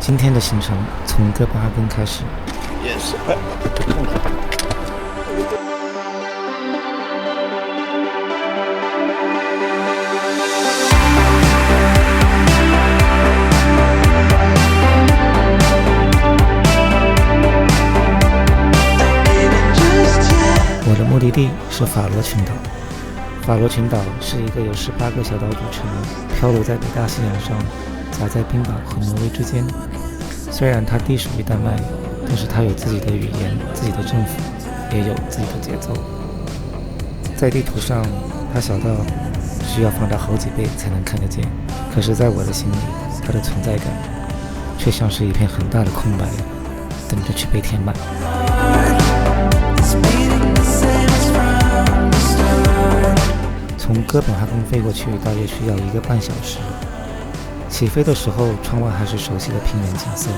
今天的行程从哥本哈根开始。Yes. 我的目的地是法罗群岛。法罗群岛是一个由18个小岛组成，漂流在北大西洋上，夹在冰岛和挪威之间。虽然它隶属于丹麦，但是它有自己的语言、自己的政府，也有自己的节奏。在地图上，它小到需要放大好几倍才能看得见，可是在我的心里，它的存在感却像是一片很大的空白，等着去被填满。从哥本哈根飞过去大约需要1个半小时。起飞的时候，窗外还是熟悉的平原景色，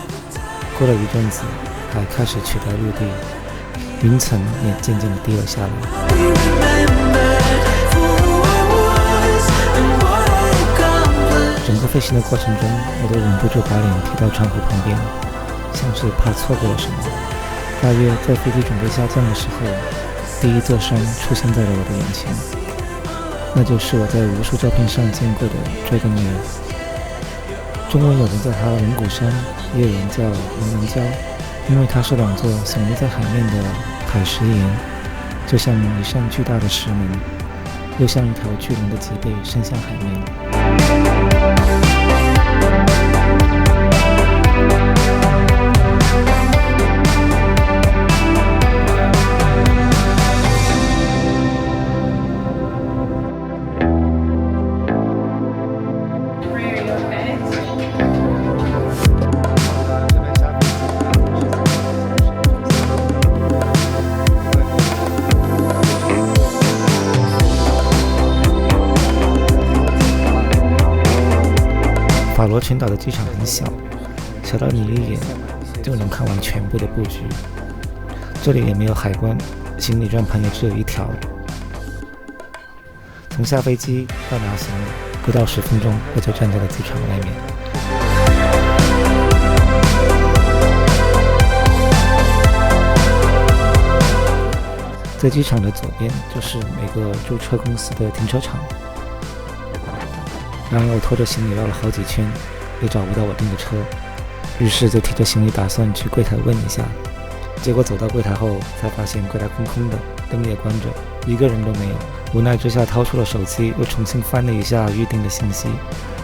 过了一阵子，海开始取代陆地，云层也渐渐地低了下来。整个飞行的过程中，我都忍不住把脸贴到窗户旁边，像是怕错过了什么。大约在飞机准备下降的时候，第一座山出现在了我的眼前，那就是我在无数照片上见过的 Dragonmere。中文有人叫它龙骨山，也有人叫龙门礁，因为它是2座耸立在海面的海石岩，就像一扇巨大的石门，又像一条巨龙的脊背伸向海面。法罗群岛的机场很小，小到你一眼就能看完全部的布局。这里也没有海关，行李转盘也只有1条。从下飞机到拿行李，不到10分钟，我就站在了机场外面。在机场的左边就是每个租车公司的停车场。然而我拖着行李绕了好几圈，也找不到我订的车，于是就提着行李打算去柜台问一下。结果走到柜台后，才发现柜台空空的，灯也关着，一个人都没有。无奈之下掏出了手机，又重新翻了一下预订的信息，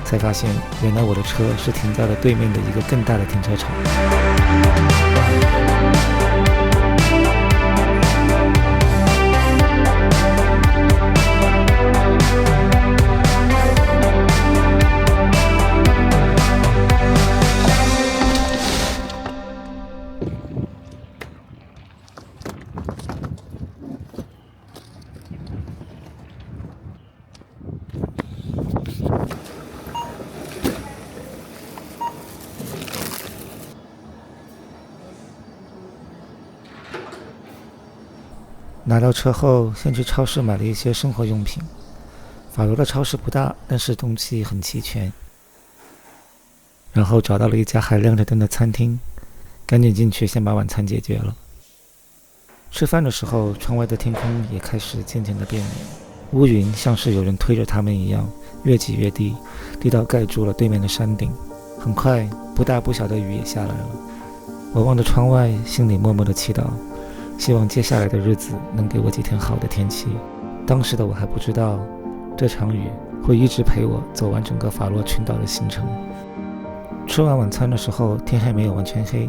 才发现原来我的车是停在了对面的一个更大的停车场。拿到车后，先去超市买了一些生活用品。法罗的超市不大，但是东西很齐全。然后找到了一家还亮着灯的餐厅，赶紧进去先把晚餐解决了。吃饭的时候，窗外的天空也开始渐渐的变凉，乌云像是有人推着它们一样，越挤越低，低到盖住了对面的山顶。很快，不大不小的雨也下来了。我望着窗外，心里默默的祈祷，希望接下来的日子能给我几天好的天气。当时的我还不知道，这场雨会一直陪我走完整个法罗群岛的行程。吃完晚餐的时候，天还没有完全黑，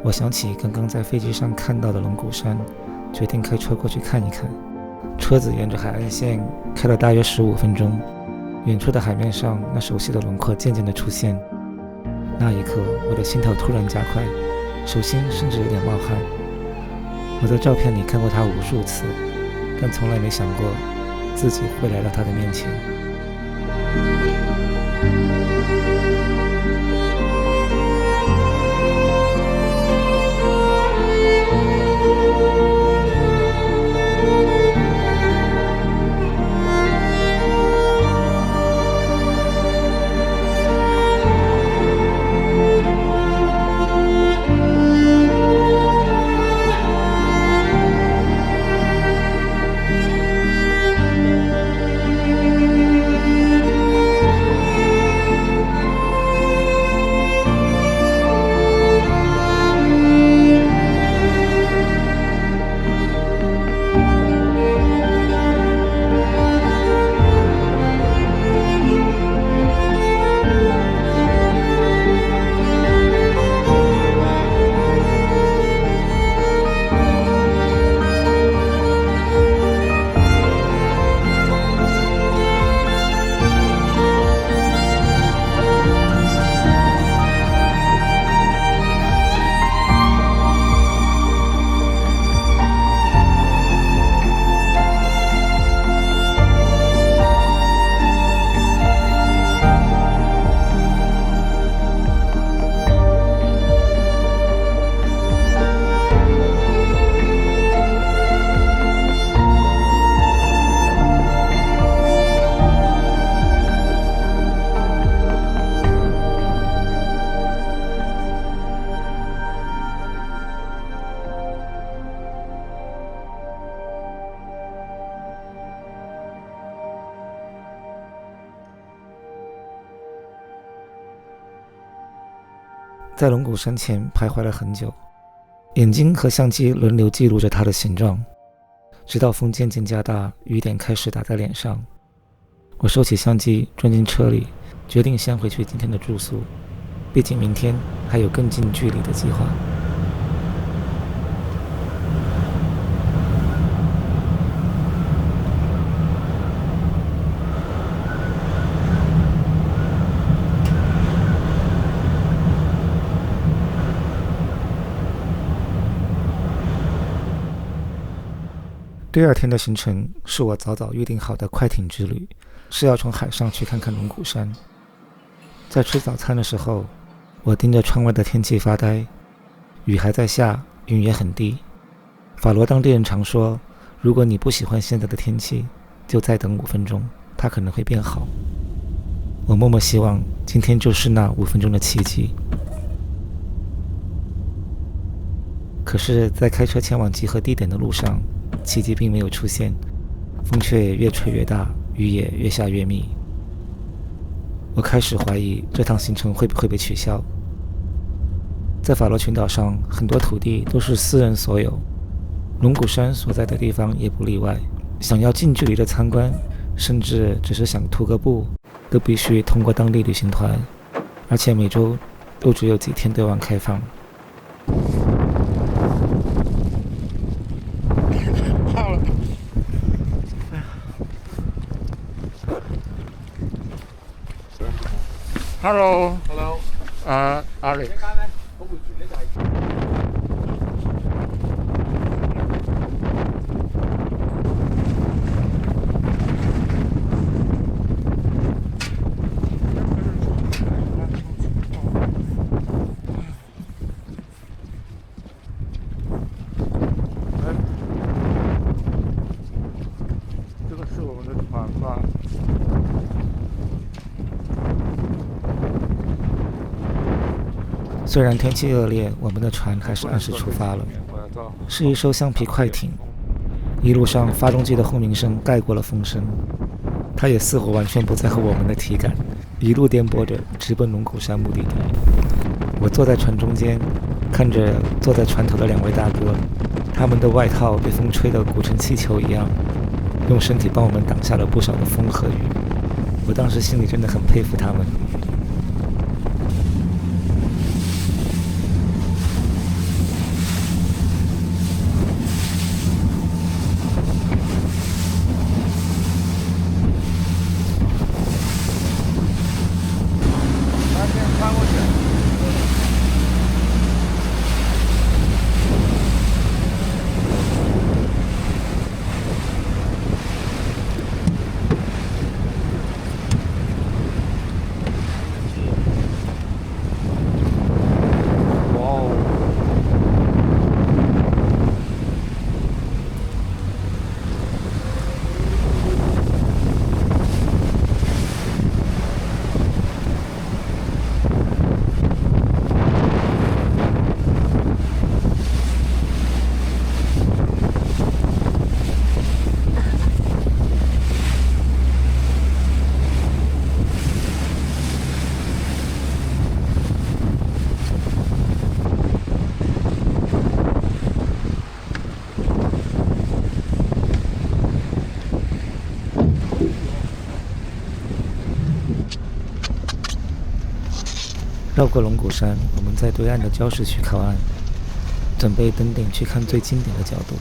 我想起刚刚在飞机上看到的龙骨山，决定开车过去看一看。车子沿着海岸线开了大约15分钟，远处的海面上那熟悉的轮廓渐渐地出现。那一刻，我的心跳突然加快，手心甚至有点冒汗。我在照片里看过他无数次，但从来没想过自己会来到他的面前。在龙骨山前徘徊了很久，眼睛和相机轮流记录着它的形状，直到风渐渐加大，雨点开始打在脸上。我收起相机，钻进车里，决定先回去今天的住宿，毕竟明天还有更近距离的计划。第二天的行程是我早早预定好的快艇之旅，是要从海上去看看龙骨山。在吃早餐的时候，我盯着窗外的天气发呆，雨还在下，云也很低。法罗当地人常说，如果你不喜欢现在的天气，就再等5分钟，它可能会变好。我默默希望今天就是那5分钟的奇迹。可是，在开车前往集合地点的路上，奇迹并没有出现，风却越吹越大，雨也越下越密。我开始怀疑这趟行程会不会被取消。在法罗群岛上，很多土地都是私人所有，龙骨山所在的地方也不例外。想要近距离的参观，甚至只是想徒个步，都必须通过当地旅行团，而且每周都只有几天对外开放。Hello， 阿里。这个是我们的船吧？虽然天气恶劣，我们的船还是按时出发了。是一艘橡皮快艇，一路上发动机的轰鸣声盖过了风声，它也似乎完全不在乎我们的体感，一路颠簸着直奔龙骨山目的地。我坐在船中间，看着坐在船头的2位大哥，他们的外套被风吹得鼓成气球一样，用身体帮我们挡下了不少的风和雨。我当时心里真的很佩服他们。绕过龙骨山，我们在对岸的礁石区靠岸，准备登顶去看最经典的角度。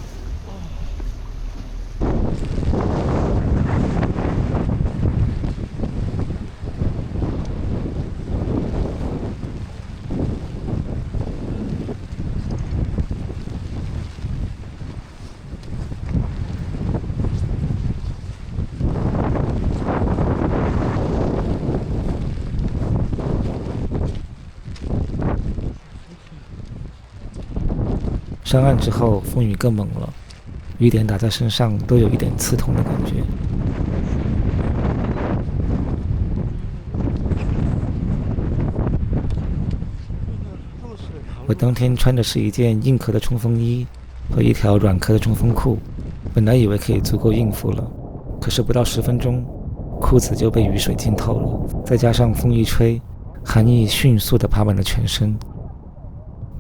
上岸之后，风雨更猛了，雨点打在身上都有一点刺痛的感觉。我当天穿的是一件硬壳的冲锋衣和一条软壳的冲锋裤，本来以为可以足够应付了，可是不到10分钟，裤子就被雨水浸透了，再加上风一吹，寒意迅速地爬满了全身，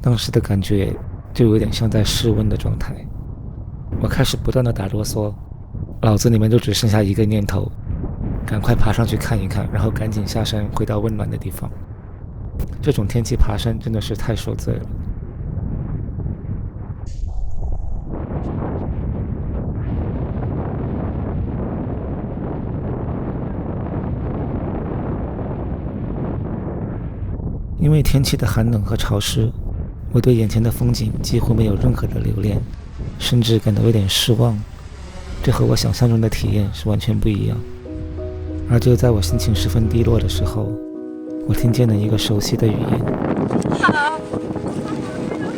当时的感觉就有点像在室温的状态。我开始不断的打哆嗦，脑子里面就只剩下一个念头，赶快爬上去看一看，然后赶紧下山回到温暖的地方。这种天气爬山真的是太受罪了。因为天气的寒冷和潮湿，我对眼前的风景几乎没有任何的留恋，甚至感到有点失望。这和我想象中的体验是完全不一样。而就在我心情十分低落的时候，我听见了一个熟悉的语言。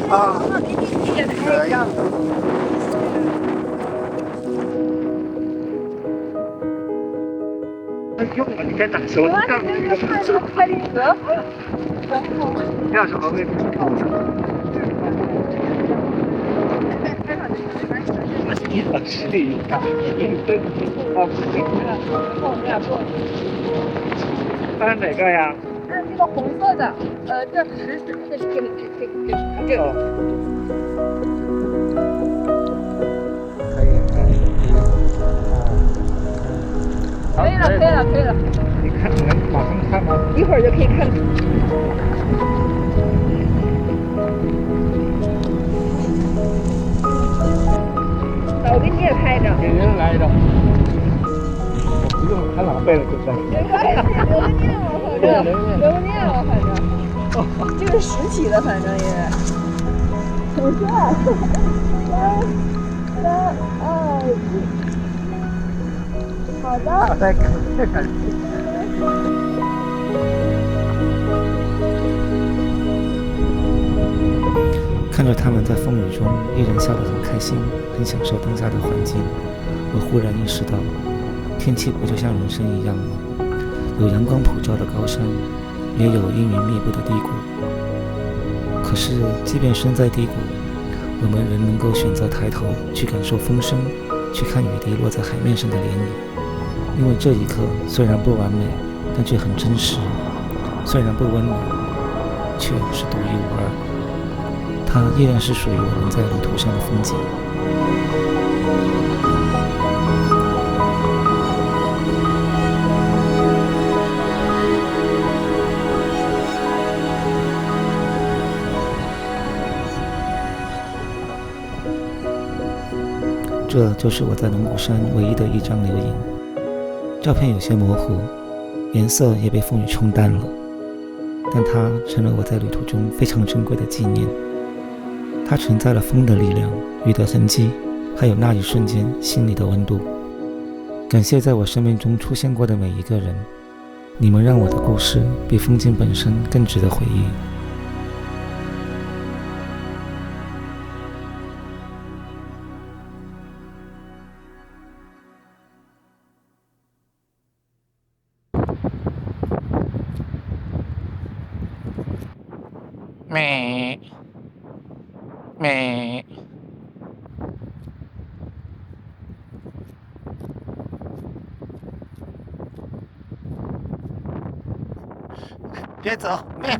好，这样。用了，你在哪搜？开林河。要是河北实力大，按哪个呀？按这个红色的，这石子，这个。可以了。你看，能马上看吗？一会儿就可以看。我给你也拍一张。给人来一张。不用，太狼狈了，现在。留念了，反正。这个实体的，反正也。很帅。3、2、1。好的。再看。看着他们在风雨中依然笑得很开心，很享受当下的环境，我忽然意识到，天气不就像人生一样吗？有阳光普照的高山，也有阴云密布的低谷。可是即便身在低谷，我们仍能够选择抬头去感受风声，去看雨滴落在海面上的涟漪。因为这一刻虽然不完美，但却很真实；虽然不温暖，却是独一无二。它依然是属于我们在旅途上的风景。这就是我在龙骨山唯一的一张留影。照片有些模糊，颜色也被风雨冲淡了，但它成了我在旅途中非常珍贵的纪念。它承载了风的力量、雨的痕迹，还有那一瞬间心里的温度。感谢在我生命中出现过的每一个人，你们让我的故事比风景本身更值得回忆。咩咩，别走！咩。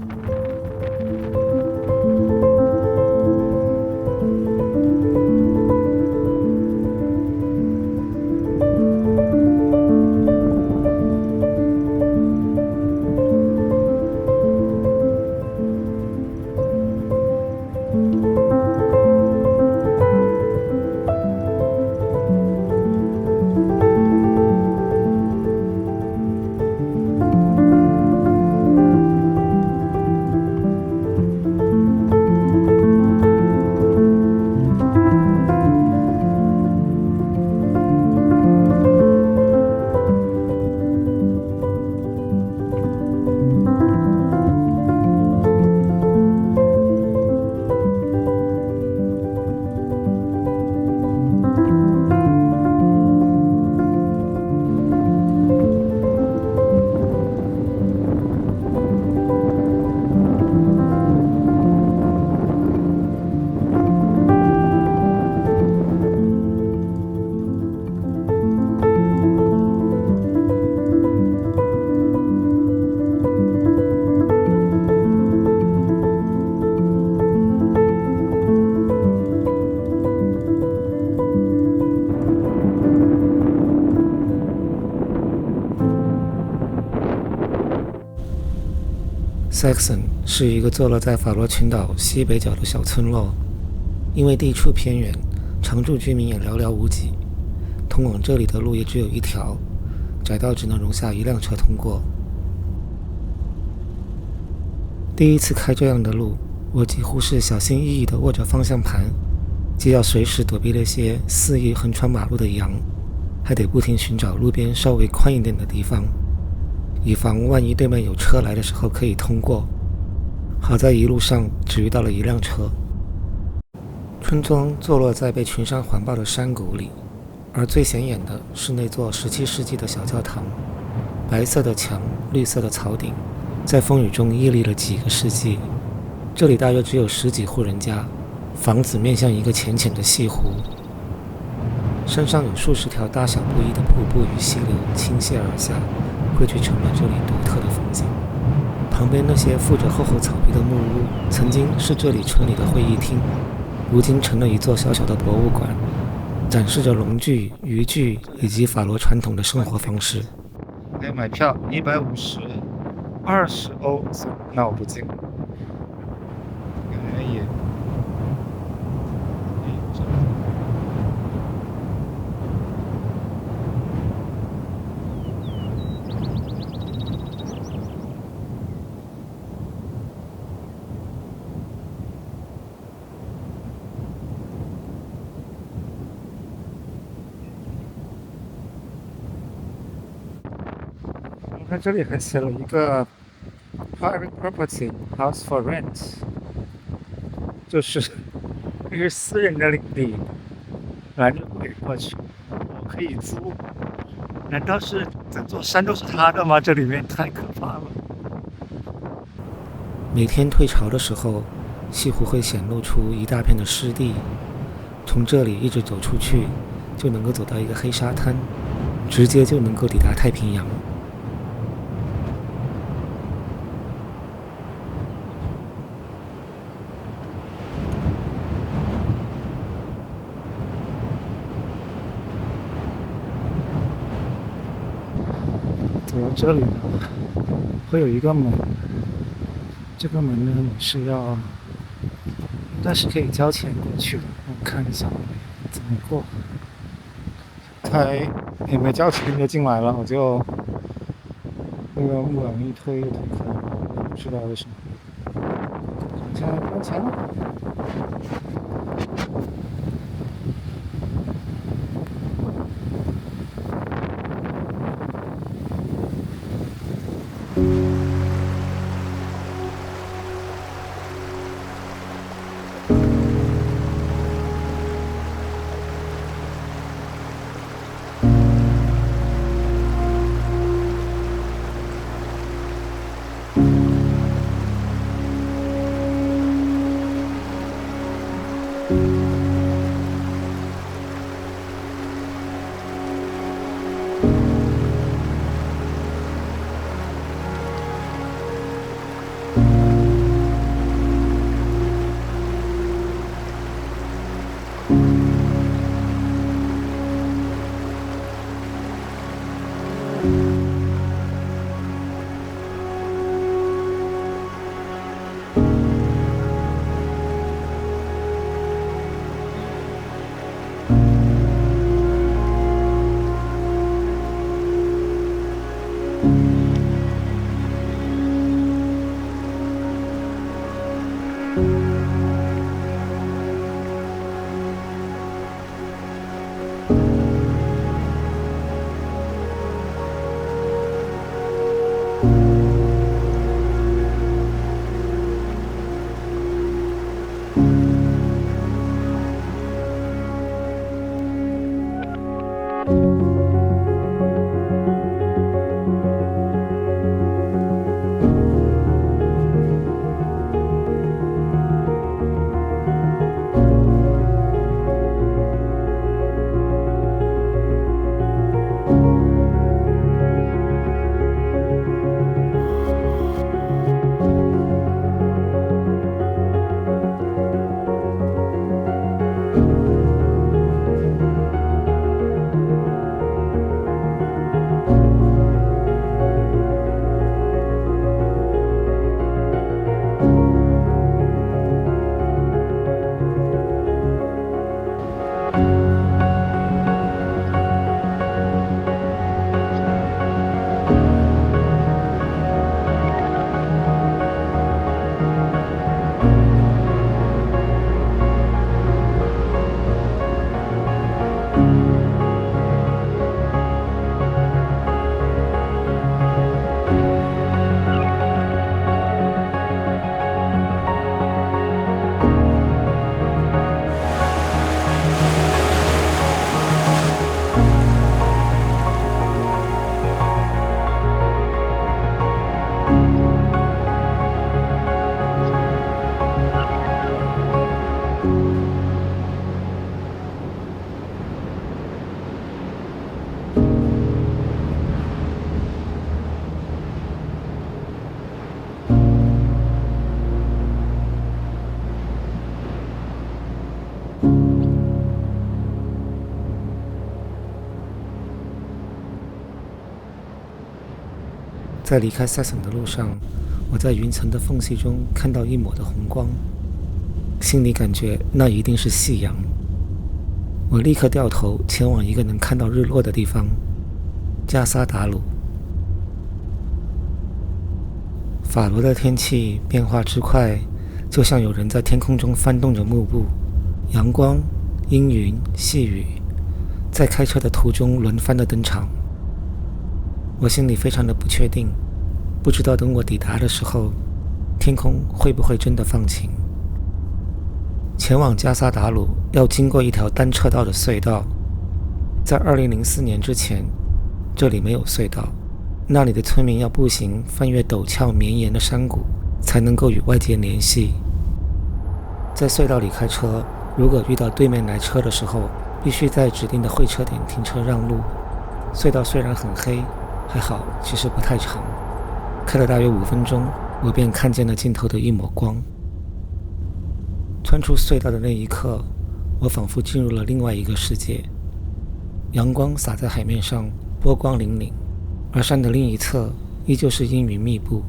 Saxon 是一个坐落在法罗群岛西北角的小村落，因为地处偏远，常住居民也寥寥无几，通往这里的路也只有一条，窄道只能容下1辆车通过。第一次开这样的路，我几乎是小心翼翼地握着方向盘，既要随时躲避那些肆意横穿马路的羊，还得不停寻找路边稍微宽一点的地方，以防万一对面有车来的时候可以通过。好在一路上只遇到了1辆车。村庄坐落在被群山环抱的山谷里，而最显眼的是那座17世纪的小教堂，白色的墙，绿色的草顶，在风雨中屹立了几个世纪。这里大约只有10几户人家，房子面向一个浅浅的西湖，山上有数十条大小不一的瀑布与溪流倾泻而下，汇聚成了这里独特的风景。旁边那些覆着厚厚草皮的木屋，曾经是这里村里的会议厅，如今成了一座小小的博物馆，展示着龙具、渔具以及法罗传统的生活方式。还买票150，20欧，那我不进。可以。它这里还写了一个 private property house for rent， 就是私人的领地，拦着可以过去，我可以租。难道是整座山都是他的吗？这里面太可怕了。每天退潮的时候，西湖会显露出一大片的湿地，从这里一直走出去，就能够走到一个黑沙滩，直接就能够抵达太平洋。走到这里呢，会有一个门，这个门呢你是要，但是可以交钱过去的。我看一下怎么过。才也没交钱就进来了，我就那个木板一推就推开了，我也不知道为什么。好像交钱了。在离开萨省的路上，我在云层的缝隙中看到一抹的红光，心里感觉那一定是夕阳。我立刻掉头前往一个能看到日落的地方——加沙达鲁。法罗的天气变化之快，就像有人在天空中翻动着幕布，阳光、阴云、细雨，在开车的途中轮番的登场。我心里非常的不确定，不知道等我抵达的时候，天空会不会真的放晴。前往加沙达鲁要经过一条单车道的隧道，在2004年之前，这里没有隧道，那里的村民要步行翻越陡峭绵延的山谷，才能够与外界联系。在隧道里开车，如果遇到对面来车的时候，必须在指定的会车点停车让路。隧道虽然很黑，还好其实不太长，开了大约5分钟，我便看见了尽头的一抹光。穿出隧道的那一刻，我仿佛进入了另外一个世界。阳光洒在海面上，波光粼粼，而山的另一侧依旧是阴云密布，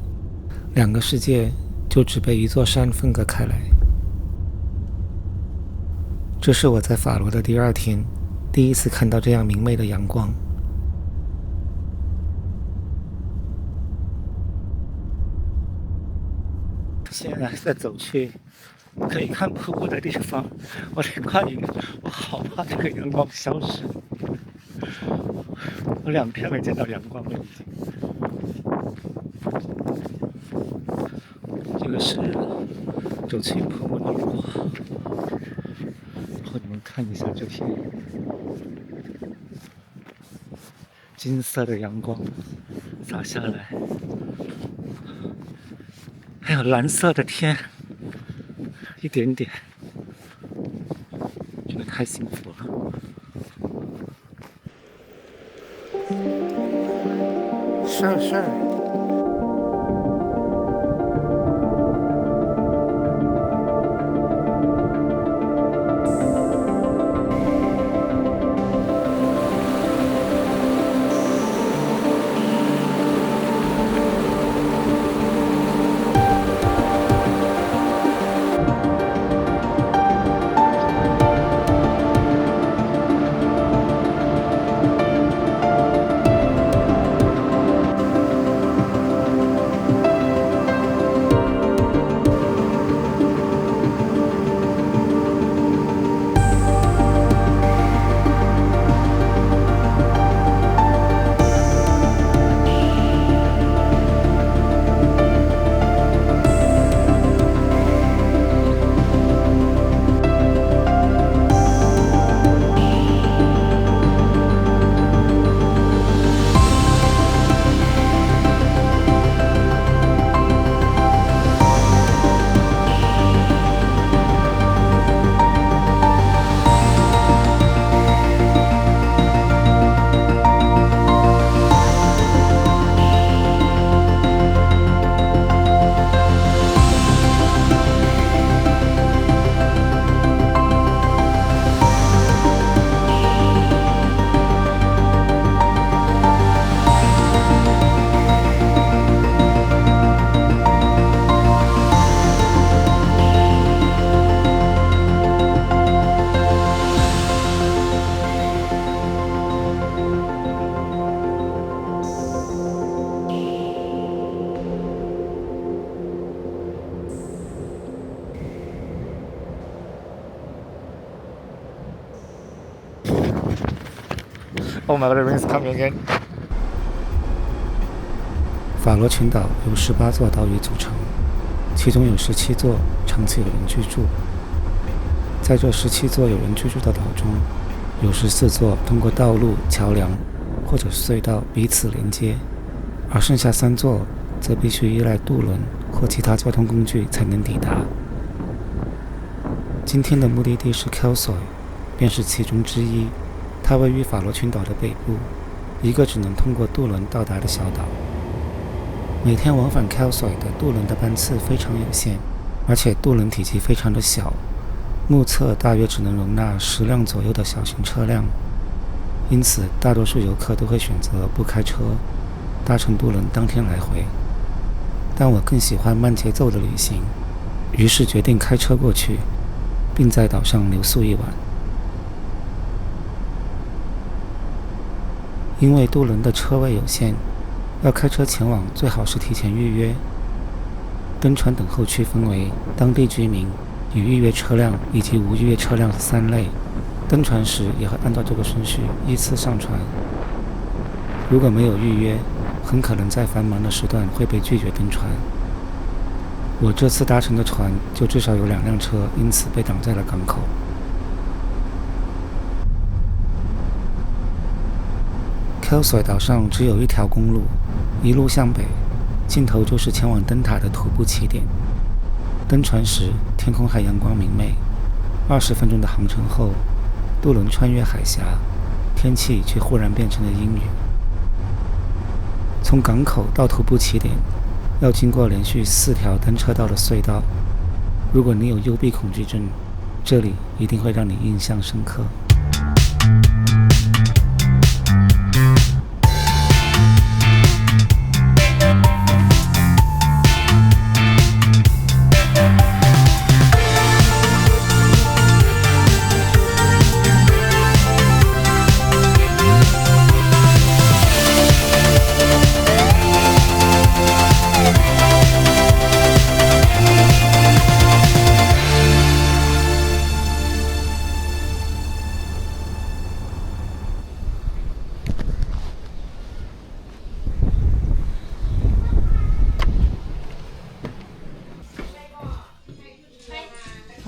两个世界就只被一座山分隔开来。这是我在法罗的第2天，第一次看到这样明媚的阳光。现在在走去可以看瀑布的地方，我得快一点，我好怕这个阳光消失。我2天没见到阳光了，已经。这个是走去瀑布的路，然后你们看一下这片金色的阳光洒下来，还有蓝色的天，一点点，觉得太幸福了。是。Oh my God, the rain's coming again. 法罗群岛由18座岛屿组成，其中有17座长期有人居住。在这17座有人居住的岛中，有14座通过道路、桥梁或者隧道彼此连接，而剩下3座则必须依赖渡轮或其他交通工具才能抵达。今天的目的地是 Kelsoy， 便是其中之一。它位于法罗群岛的北部，一个只能通过渡轮到达的小岛。每天往返 Kelsoy 的渡轮的班次非常有限，而且渡轮体积非常的小，目测大约只能容纳10辆左右的小型车辆，因此大多数游客都会选择不开车，搭乘渡轮当天来回，但我更喜欢慢节奏的旅行，于是决定开车过去，并在岛上留宿一晚。因为渡轮的车位有限，要开车前往最好是提前预约。登船等候区分为当地居民、有预约车辆以及无预约车辆3类。登船时也会按照这个顺序依次上船。如果没有预约，很可能在繁忙的时段会被拒绝登船。我这次搭乘的船就至少有2辆车因此被挡在了港口。Kelsoy 岛上只有一条公路，一路向北，尽头就是前往灯塔的徒步起点。登船时天空还阳光明媚，20分钟的航程后，渡轮穿越海峡，天气却忽然变成了阴雨。从港口到徒步起点，要经过连续4条单车道的隧道。如果你有幽闭恐惧症，这里一定会让你印象深刻。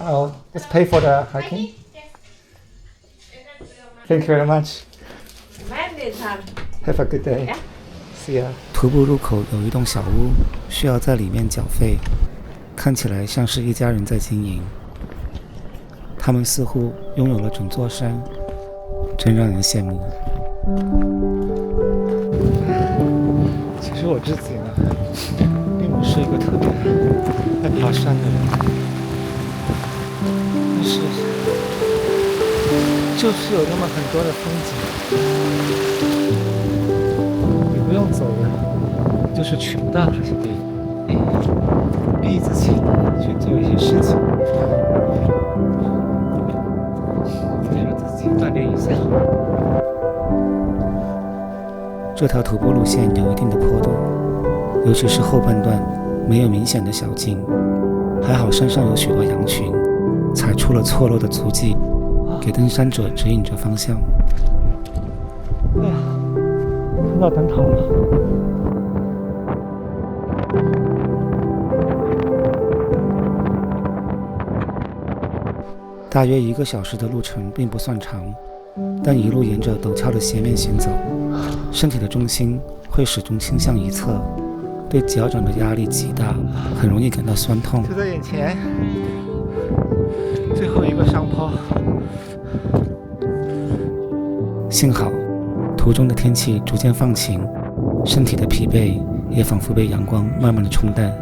Hello, let's pay for the hiking. Thank you very much. Have a good day. See ya. 徒步入口有一栋小屋，需要在里面缴费，看起来像是一家人在经营。他们似乎拥有了整座山，真让人羡慕。其实我自己呢，并不是一个特别爱爬山的人。但是，就是有那么很多的风景，你不用走了，就是穷到还是得逼自己去做一些事情，让自己锻炼一下。这条徒步路线有一定的坡度，尤其是后半段没有明显的小径，还好山上有许多羊群，踩出了错落的足迹，给登山者指引着方向。哎呀，看到灯塔了。大约1个小时的路程并不算长，但一路沿着陡峭的斜面行走，身体的重心会始终倾向一侧，对脚掌的压力极大，很容易感到酸痛。就在眼前，最后一个上坡。幸好，途中的天气逐渐放晴，身体的疲惫也仿佛被阳光慢慢的冲淡。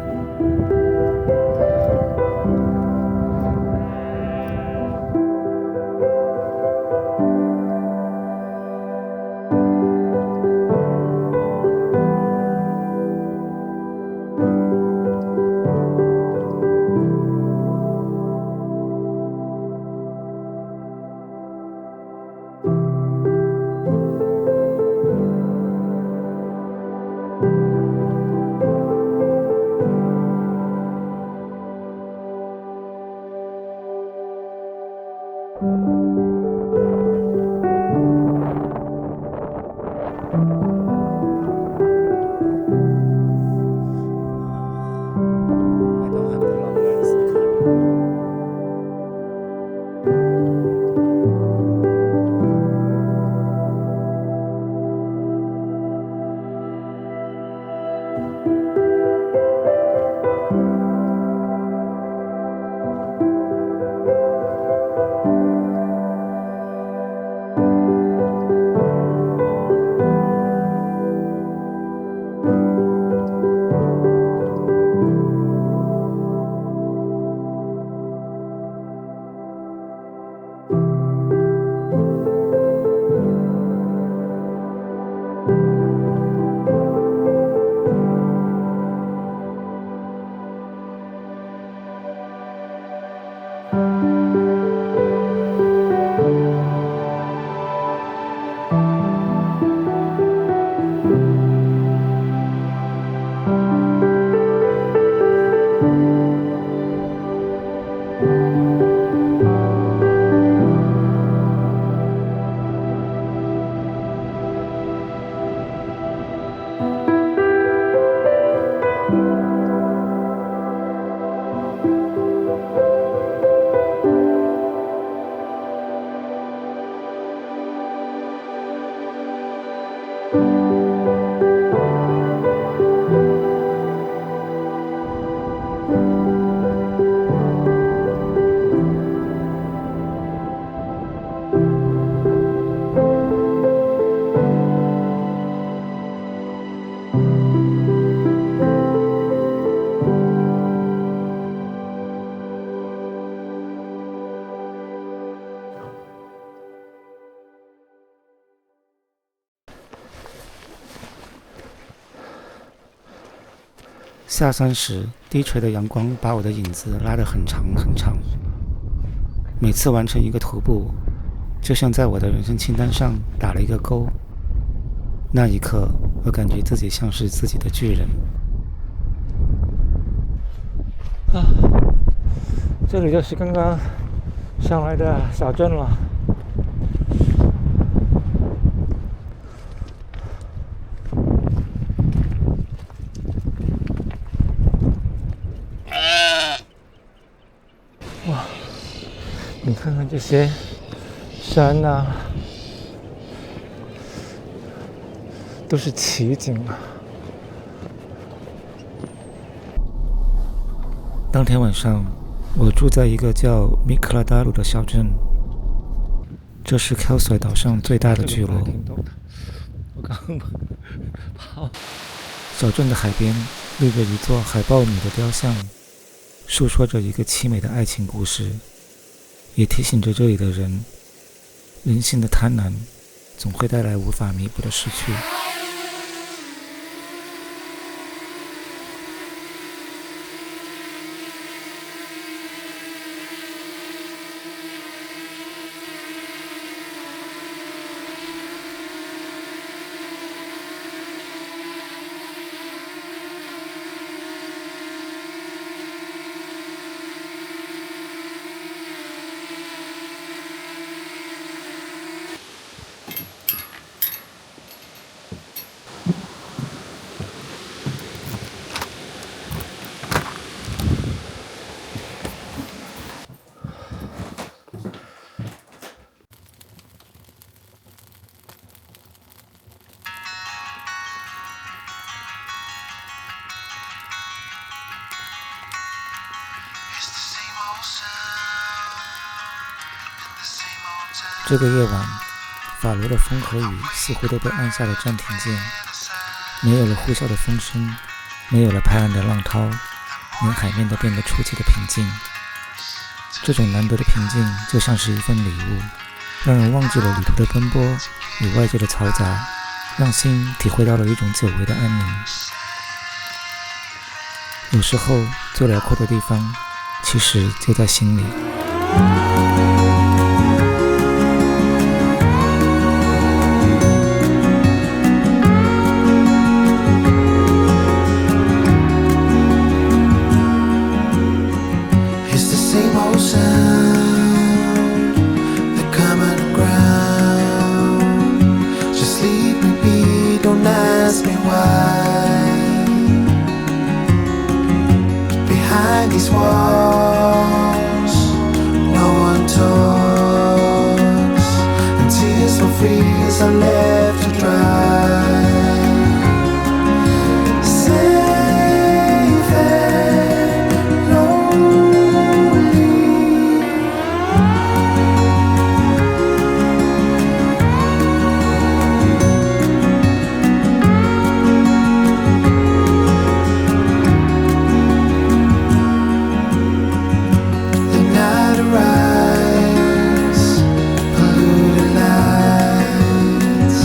下山时，低垂的阳光把我的影子拉得很长很长。每次完成一个徒步，就像在我的人生清单上打了一个勾。那一刻，我感觉自己像是自己的巨人。这里就是刚刚上来的小镇了。哇，你看看这些山啊，都是奇景啊。当天晚上，我住在一个叫米克拉达鲁的小镇，这是 Kelsoy 岛上最大的聚落。我刚跑。小镇的海边立着一座海豹女的雕像，诉说着一个凄美的爱情故事，也提醒着这里的人，人性的贪婪总会带来无法弥补的失去。这个夜晚，法罗的风和雨似乎都被按下了暂停键，没有了呼啸的风声，没有了拍岸的浪涛，连海面都变得出奇的平静。这种难得的平静就像是一份礼物，让人忘记了旅途的奔波与外界的嘈杂，让心体会到了一种久违的安宁。有时候，最辽阔的地方其实就在心里。These walls, no one talks, and tears will freeze are left to dry. Safe and lonely. Polluted lights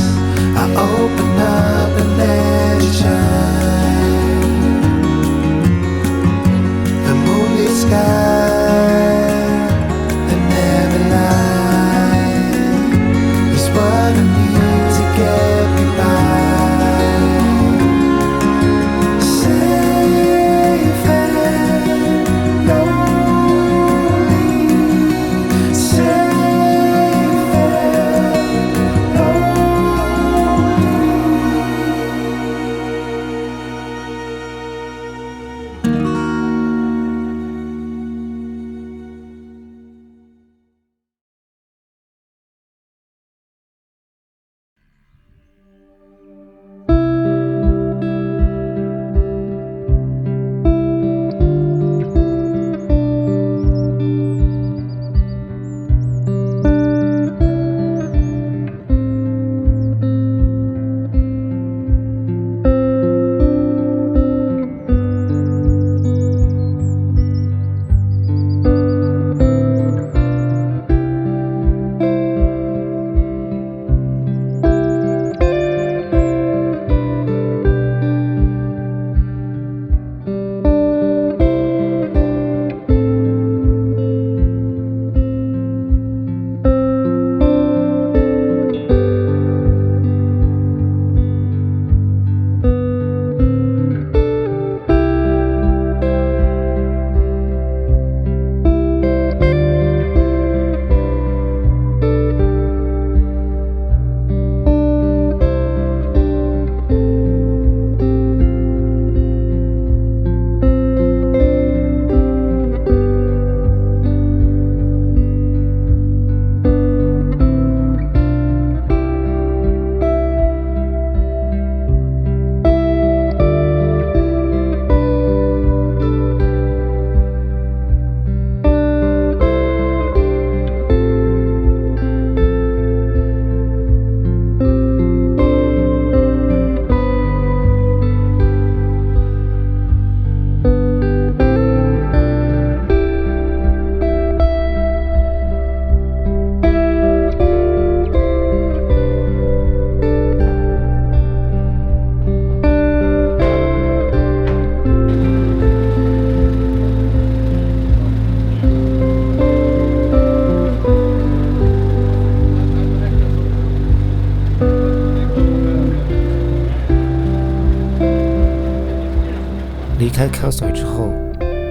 开 Kelsey 之后，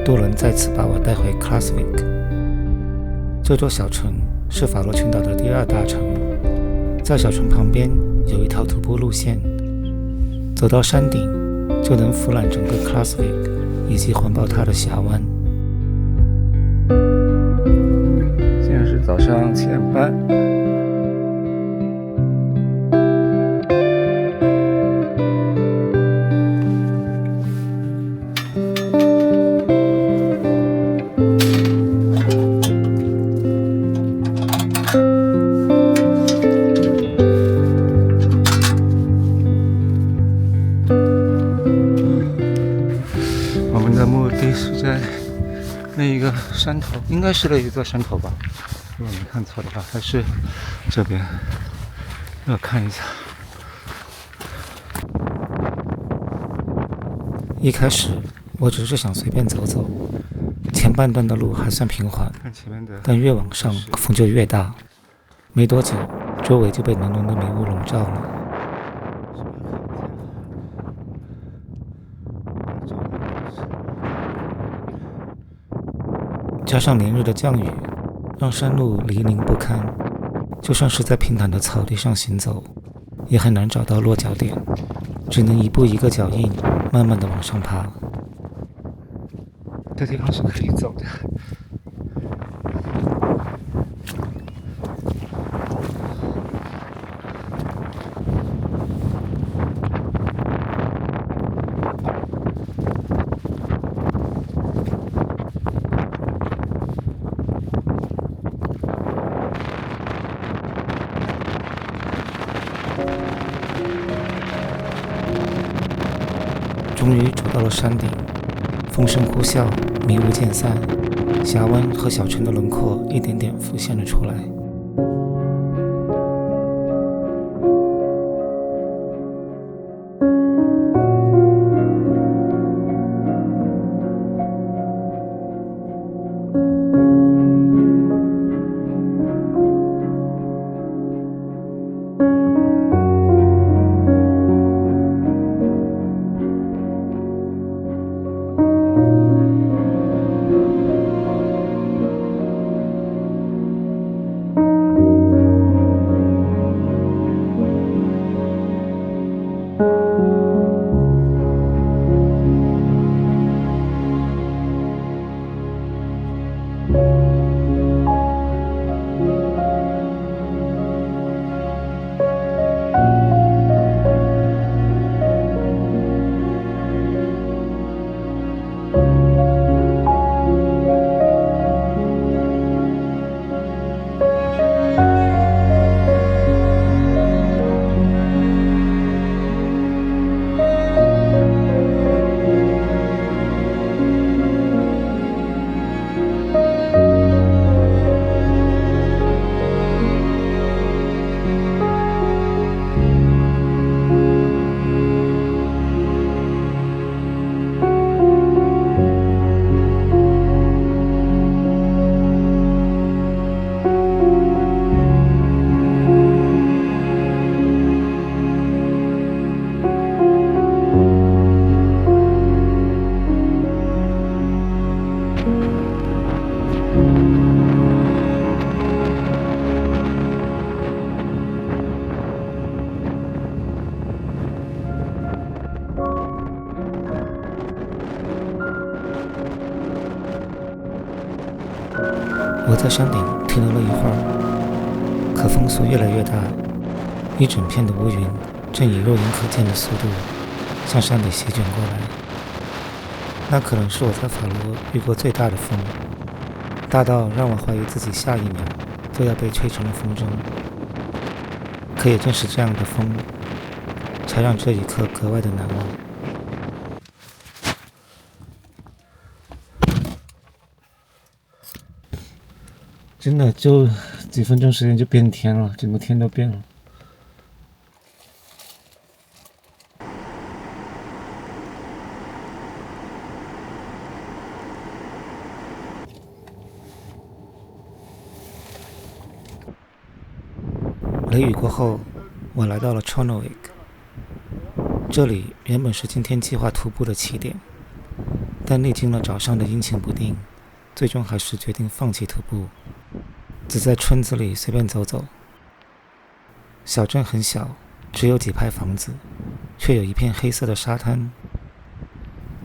渡轮再次把我带回 Klasvik。这座小城是法罗群岛的第2大城，在小城旁边有一条徒步路线，走到山顶就能俯览整个 Klasvik 以及环抱它的峡湾。现在是早上7点半。我们的目的是在那一个山头，应该是那一座山头吧，如果没看错的话，还是这边。让我看一下。一开始我只是想随便走走，前半段的路还算平缓，看前面的，但越往上风就越大。没多久，周围就被浓浓的迷雾笼罩了。加上连日的降雨，让山路泥泞不堪，就算是在平坦的草地上行走，也很难找到落脚点，只能一步一个脚印，慢慢的往上爬。这地方是可以走的。终于走到了山顶，风声呼啸，迷雾渐散，峡湾和小城的轮廓一点点浮现了出来。我在山顶停留了一会儿，可风速越来越大，一整片的乌云正以肉眼可见的速度向山里席卷过来。那可能是我在法罗遇过最大的风，大到让我怀疑自己下一秒就要被吹成了风筝。可也正是这样的风，才让这一刻格外的难忘。真的就几分钟时间就变天了，整个天都变了。雷雨过后，我来到了 Chonowik， 这里原本是今天计划徒步的起点，但历经了早上的阴晴不定，最终还是决定放弃徒步，只在村子里随便走走。小镇很小，只有几排房子，却有一片黑色的沙滩。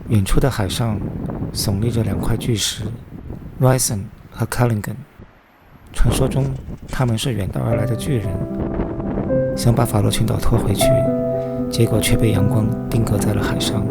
远处的海上耸立着2块巨石 Rison 和 Culligan， 传说中他们是远道而来的巨人，想把法罗群岛拖回去，结果却被阳光定格在了海上。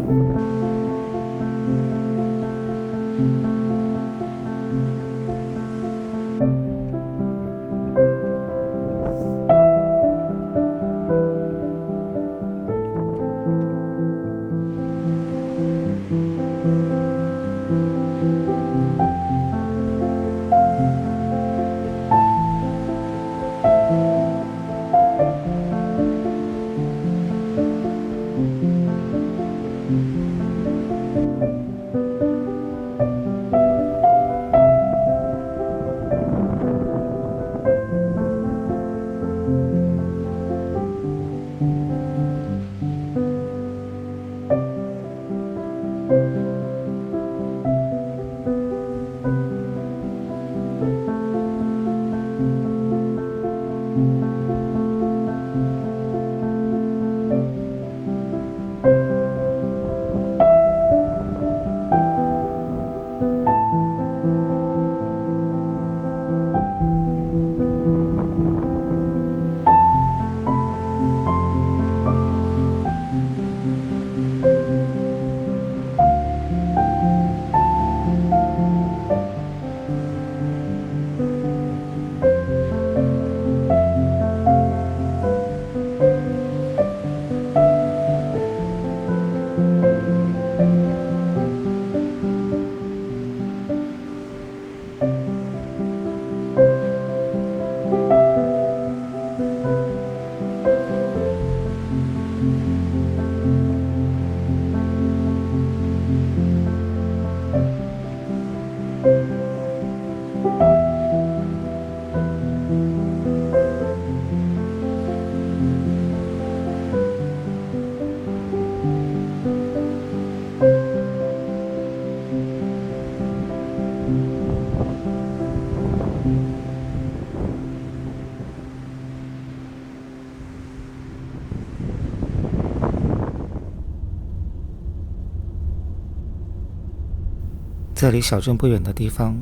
在离小镇不远的地方，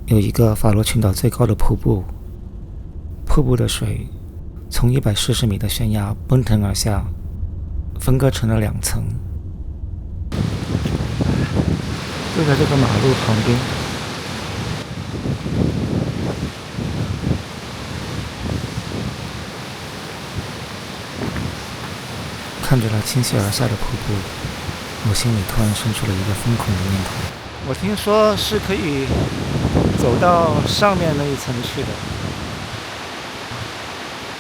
有一个法罗群岛最高的瀑布。瀑布的水从140米的悬崖奔腾而下，分割成了2层。就在这个马路旁边，看着那倾泻而下的瀑布，我心里突然生出了一个疯狂的念头。我听说是可以走到上面那一层去的，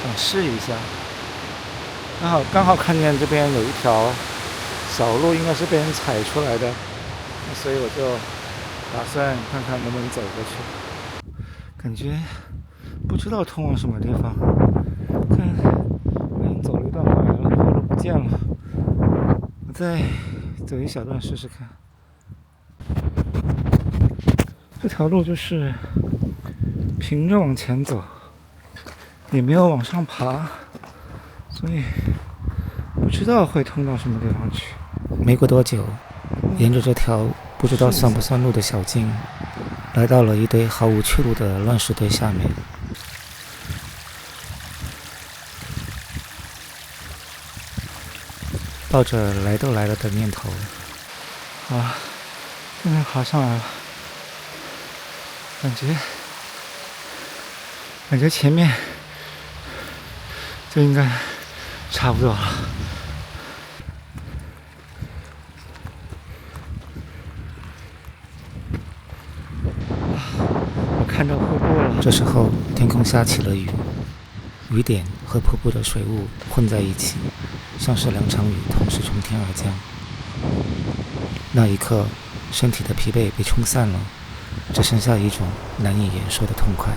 想试一下。刚好看见这边有一条小路，应该是被人踩出来的，所以我就打算看看能不能走过去。感觉不知道通往什么地方，看我已经走了一段回来了，后路不见了。我再走一小段试试看。这条路就是平着往前走，也没有往上爬，所以不知道会通到什么地方去。没过多久，沿着这条不知道算不算路的小径，来到了一堆毫无去路的乱石堆下面。抱着来都来了的念头，终于爬上来了，感觉前面就应该差不多了。我看到瀑布了。这时候天空下起了雨，雨点和瀑布的水雾混在一起，像是2场雨同时从天而降。那一刻，身体的疲惫被冲散了，只剩下一种难以言说的痛快。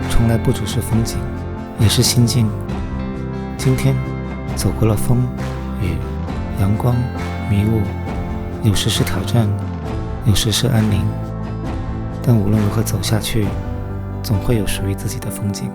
从来不只是风景，也是心境。今天走过了风、雨、阳光、迷雾，有时是挑战，有时是安宁，但无论如何走下去，总会有属于自己的风景。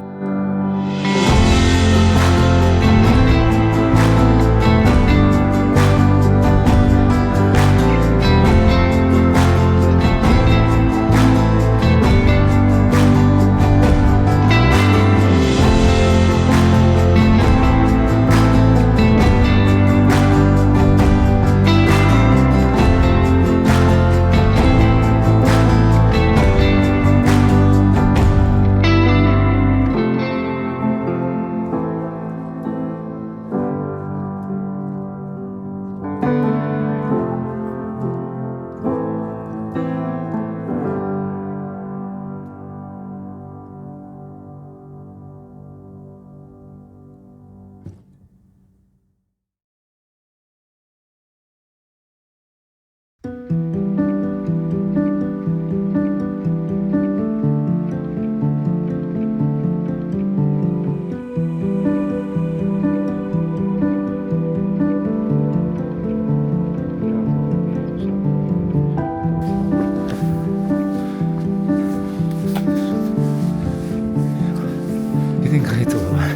一定可以走完。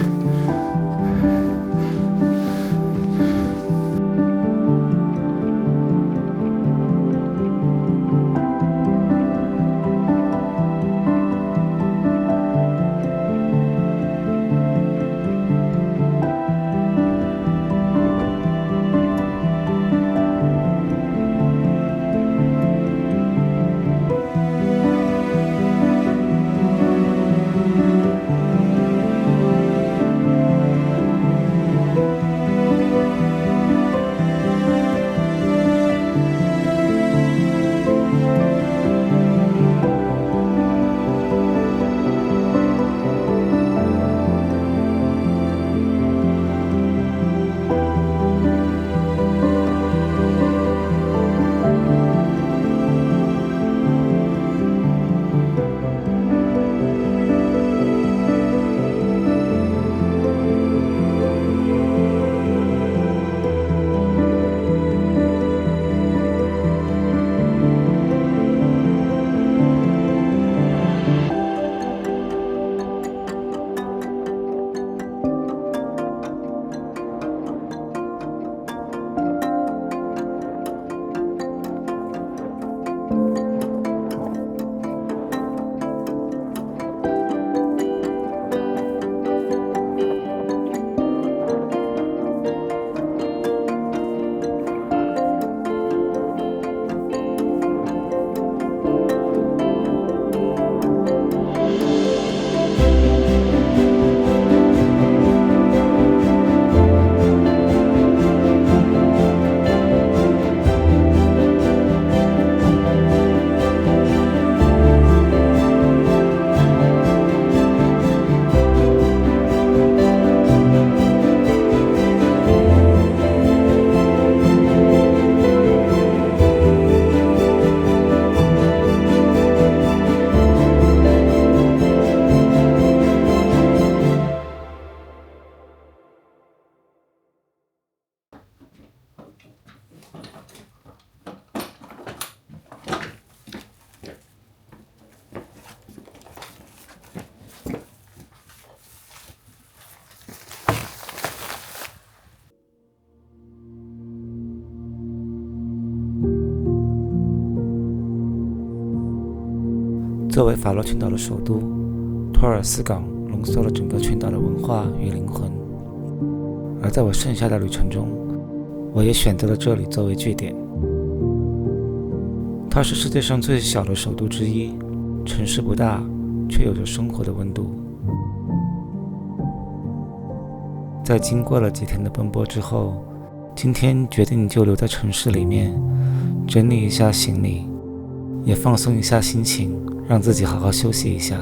作为法罗群岛的首都，托尔斯港浓缩了整个群岛的文化与灵魂。而在我剩下的旅程中，我也选择了这里作为据点。它是世界上最小的首都之一，城市不大，却有着生活的温度。在经过了几天的奔波之后，今天决定就留在城市里面，整理一下行李，也放松一下心情，让自己好好休息一下。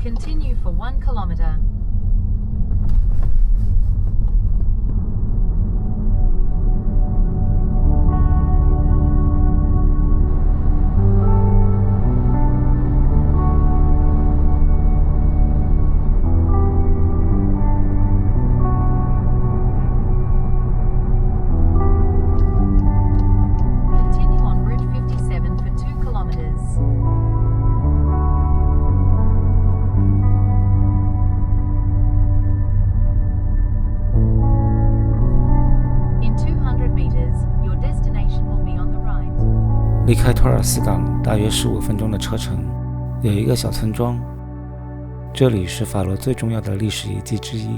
Continue for 1 kilometer. Continue on Route 57 for 2 kilometers. In 200 meters, your destination will be on the right. 离开托尔斯港大约15分钟的车程，有一个小村庄，这里是法罗最重要的历史遗迹之一。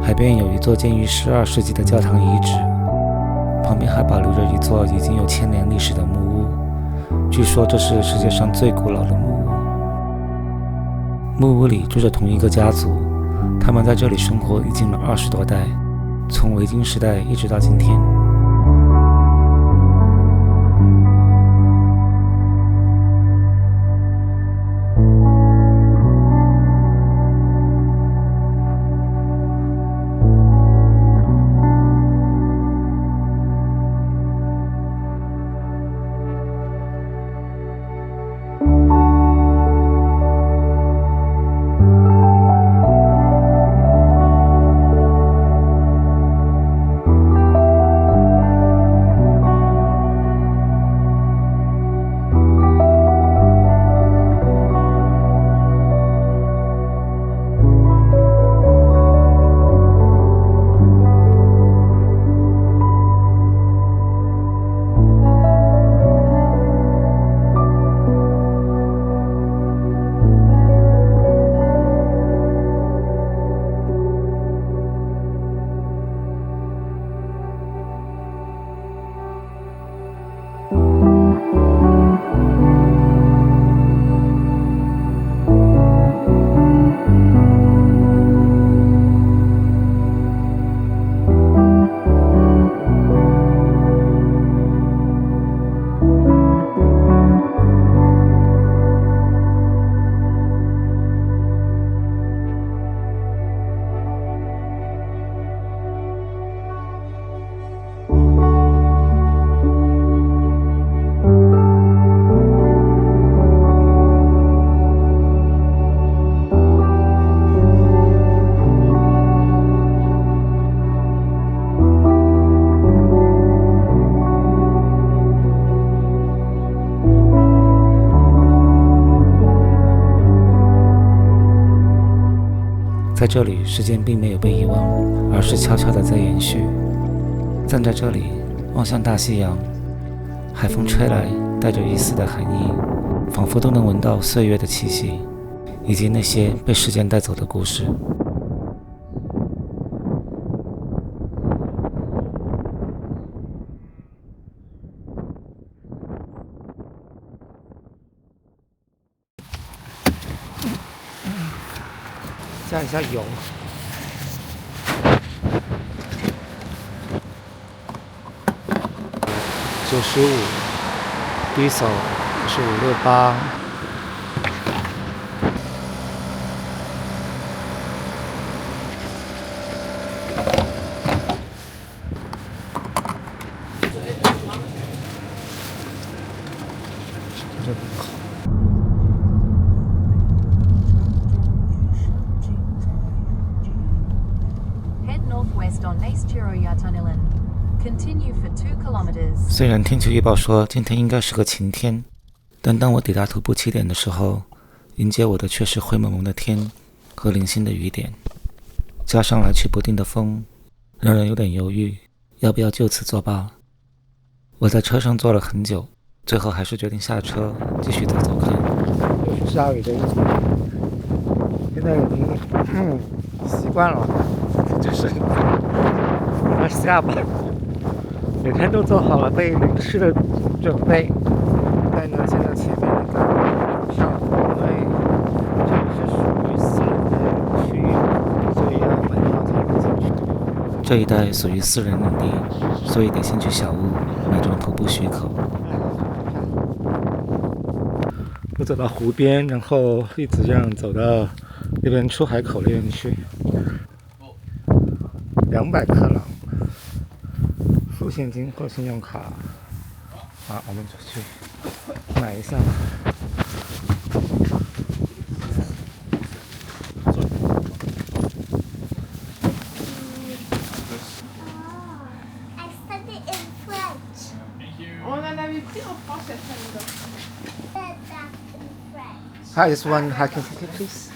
海边有一座建于12世纪的教堂遗址，旁边还保留着一座已经有1000年历史的木屋，据说这是世界上最古老的木屋。木屋里住着同一个家族，他们在这里生活已经了20多代，从维京时代一直到今天。在这里，时间并没有被遗忘，而是悄悄地在延续。站在这里，望向大西洋，海风吹来，带着一丝的寒意，仿佛都能闻到岁月的气息，以及那些被时间带走的故事。加一下油。95 diesel 是568。这个好。Head northwest on Naisturoyartunnelen. Continue for 2 kilometers. 虽然天气预报说今天应该是个晴天，但当我抵达徒步起点的时候，迎接我的却是灰蒙蒙的天和零星的雨点，加上来去不定的风，让人有点犹豫，要不要就此作罢。我在车上坐了很久，最后还是决定下车继续走走看。又是下雨的一天，现在已经习惯了，就是往下吧。每天都做好了被淋湿的准备，但呢，现在前面那个上，因为这里是属于私人的区域，所以要买票才能进去。这一带属于私人领地，所以得先去小屋买张徒步许可。不走到湖边，然后一直这样走到那边出海口那边去。200克朗，付现金或信用卡。好，我们就去买一下吧。I studied in French. On en avait pris en français, celle-là. Said that in French. Hi, just one hiking ticket, please.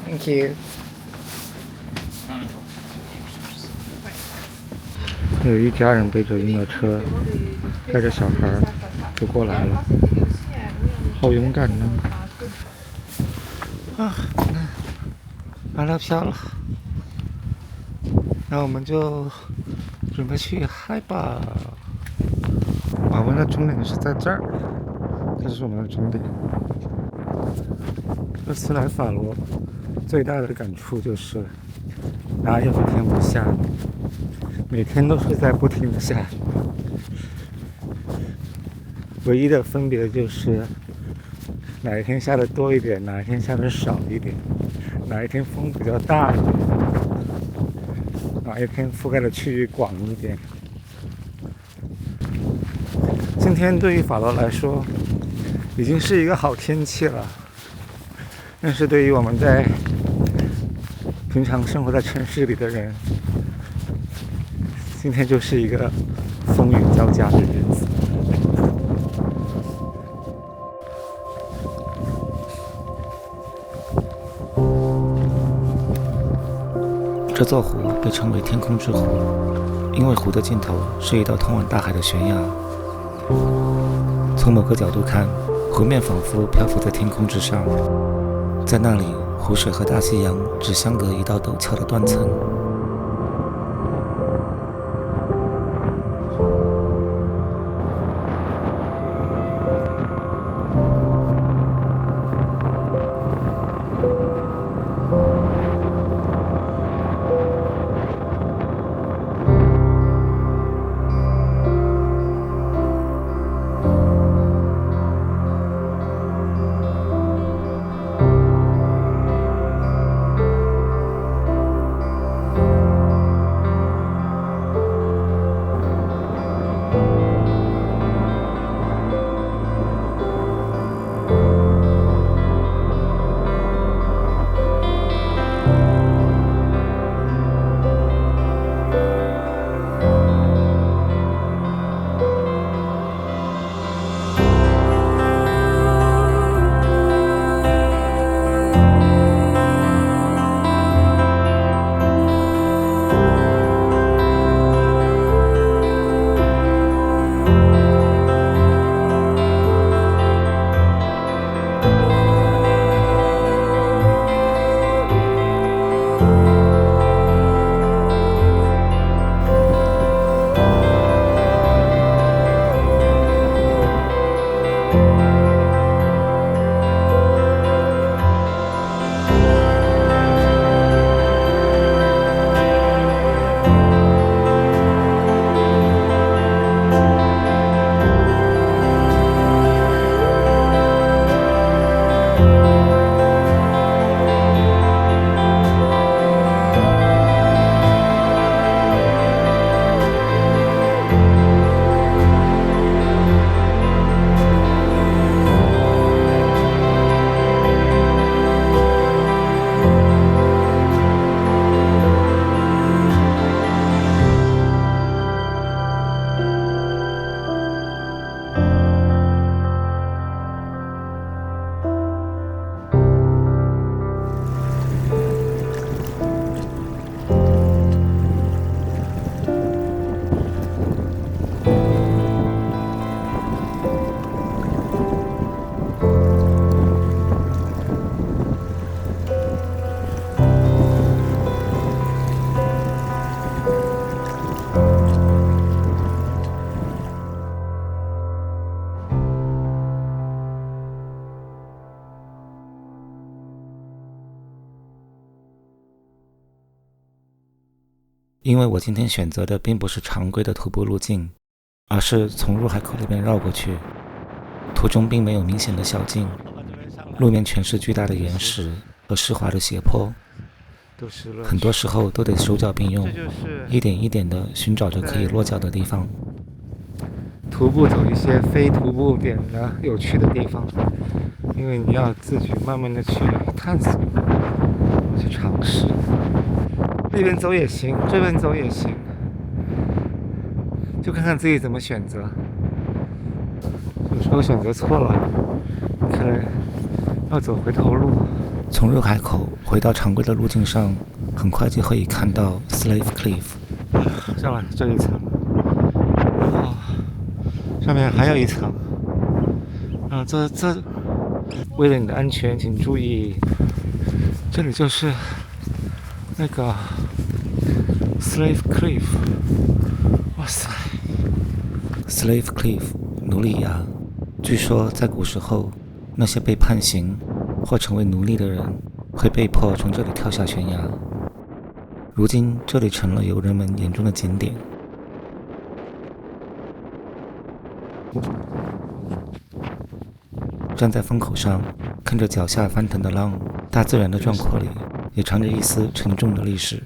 Thank you. 有一家人背着婴儿车，带着小孩就过来了，好勇敢呢！啊，买了票了，那我们就准备去嗨吧。我们的终点是在这儿，这是我们的终点。这次来法罗最大的感触就是哪有一天不下雨，每天都是在不停的下雨，唯一的分别就是哪一天下的多一点，哪一天下的少一点，哪一天风比较大一点，哪一天覆盖的区域广一点。今天对于法罗来说已经是一个好天气了，但是对于我们在平常生活在城市里的人，今天就是一个风雨交加的日子。这座湖被称为天空之湖，因为湖的尽头是一道通往大海的悬崖。从某个角度看，湖面仿佛漂浮在天空之上，在那里，湖水和大西洋只相隔一道陡峭的断层。因为我今天选择的并不是常规的徒步路径，而是从入海口那边绕过去，途中并没有明显的小径，路面全是巨大的岩石和湿滑的斜坡，很多时候都得手脚并用，一点一点地寻找着可以落脚的地方。徒步走一些非徒步点的有趣的地方，因为你要自己慢慢的去探索，去尝试。那边走也行，这边走也行，就看看自己怎么选择。有时候选择错了，可能要走回头路。从入海口回到常规的路径上，很快就可以看到 Slave Cliff。上来这一层，上面还有一层。这为了你的安全，请注意，这里就是那个 Slave Cliff。哇塞 Slave Cliff 奴隶崖，据说在古时候，那些被判刑或成为奴隶的人会被迫从这里跳下悬崖。如今这里成了游人们眼中的景点。站在风口上，看着脚下翻腾的浪，大自然的壮阔里也藏着一丝沉重的历史。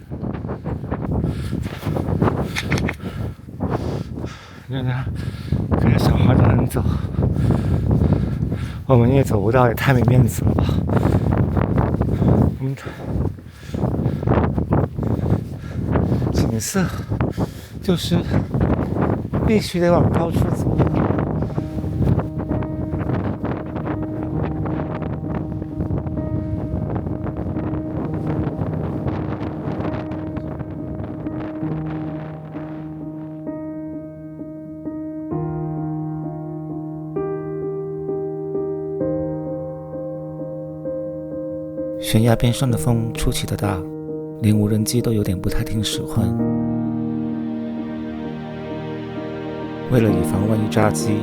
人家跟着小孩都能走，我们也走不到，也太没面子了吧。景色就是必须得往高处走。悬崖边上的风出奇的大，连无人机都有点不太听使唤。为了以防万一炸机，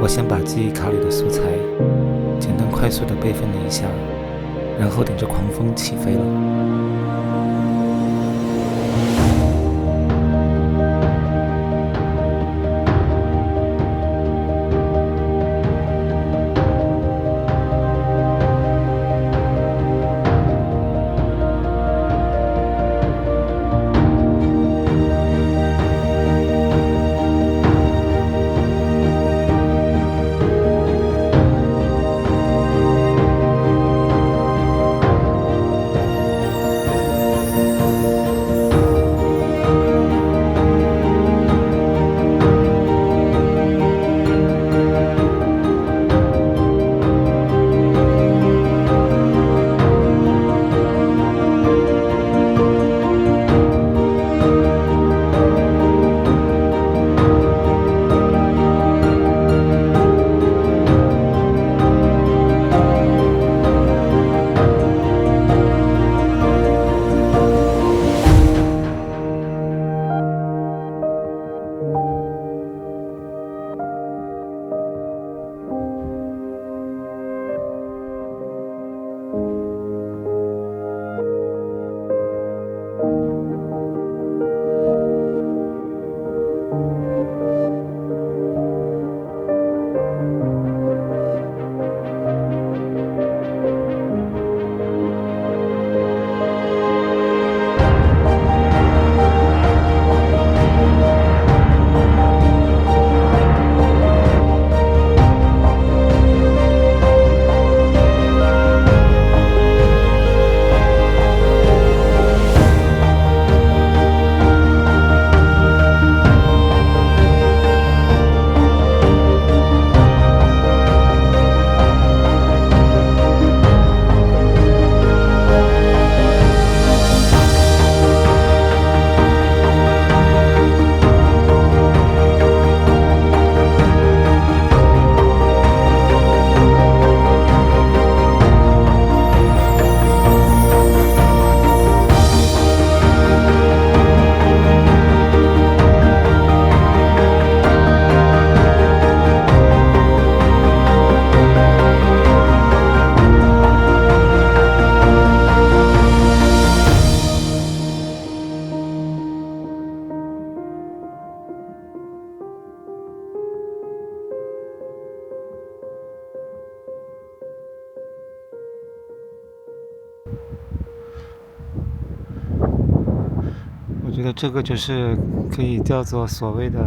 我先把记忆卡里的素材简单快速地备份了一下，然后顶着狂风起飞了。我觉得这个就是可以叫做所谓的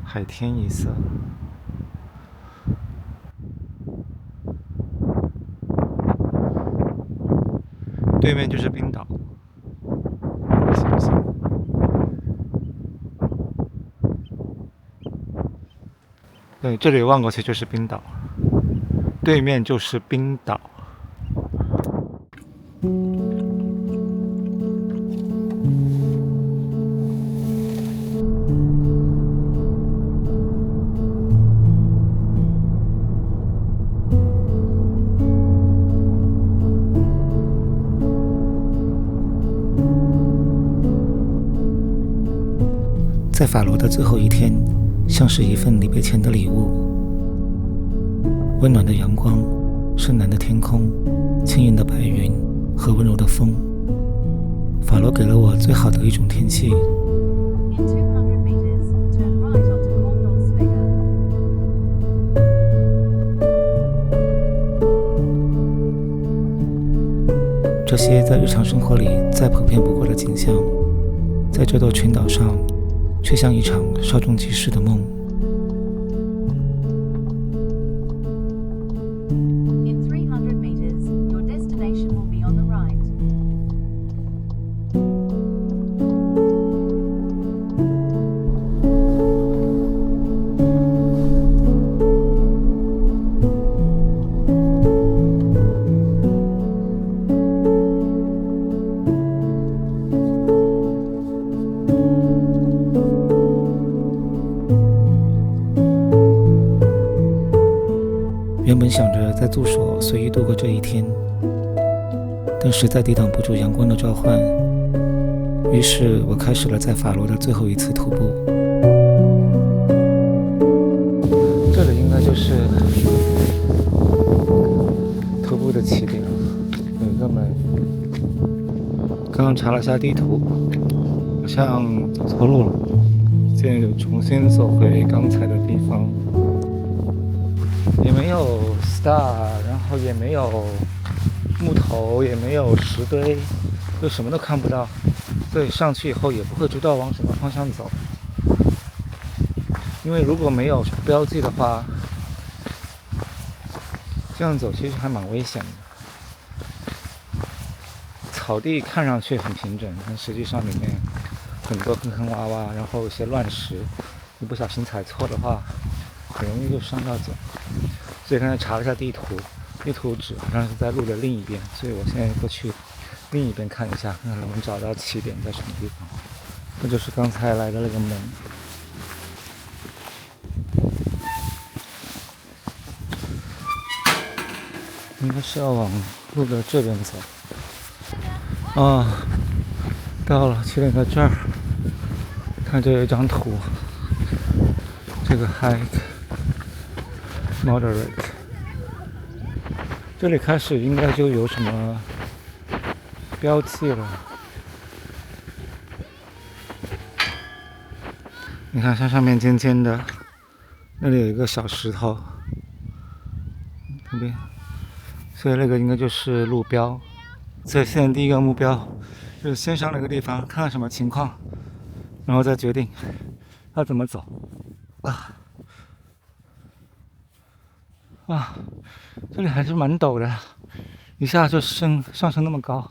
海天一色。对面就是冰岛，行不行？对，这里望过去就是冰岛，对面就是冰岛。在法罗的最后一天，像是一份离别前的礼物。温暖的阳光，深蓝的天空，轻盈的白云和温柔的风。法罗给了我最好的一种天气。In 200 meters, turn right onto Kornholzwege. 这些在日常生活里再普遍不过的景象，在这座群岛上却像一场稍纵即逝的梦。In 300 meters, your destination will be on the right. 原本想着在住所随意度过这一天，但实在抵挡不住阳光的召唤，于是我开始了在法罗的最后一次徒步。这里应该就是徒步的起点，有一个门。刚刚查了下地图，好像走错路了，现在就重新走回刚才的地方。也没有 star， 然后也没有木头，也没有石堆，就什么都看不到，所以上去以后也不会知道往什么方向走。因为如果没有标记的话，这样走其实还蛮危险的。草地看上去很平整，但实际上里面很多坑坑洼洼，然后一些乱石，一不小心踩错的话，很容易就伤到脚。所以刚才查了一下地图，地图指好像是在路的另一边，所以我现在过去另一边看一下，看看能不能找到起点在什么地方。这就是刚才来的那个门。应该是要往路的这边走。到了，起点在这儿。看这有一张图，这个 hike moderate， 这里开始应该就有什么标记了。你看，像上面尖尖的，那里有一个小石头，那边，所以那个应该就是路标。所以现在第一个目标就是先上那个地方，看看什么情况，然后再决定要怎么走。这里还是蛮陡的，一下就上升那么高。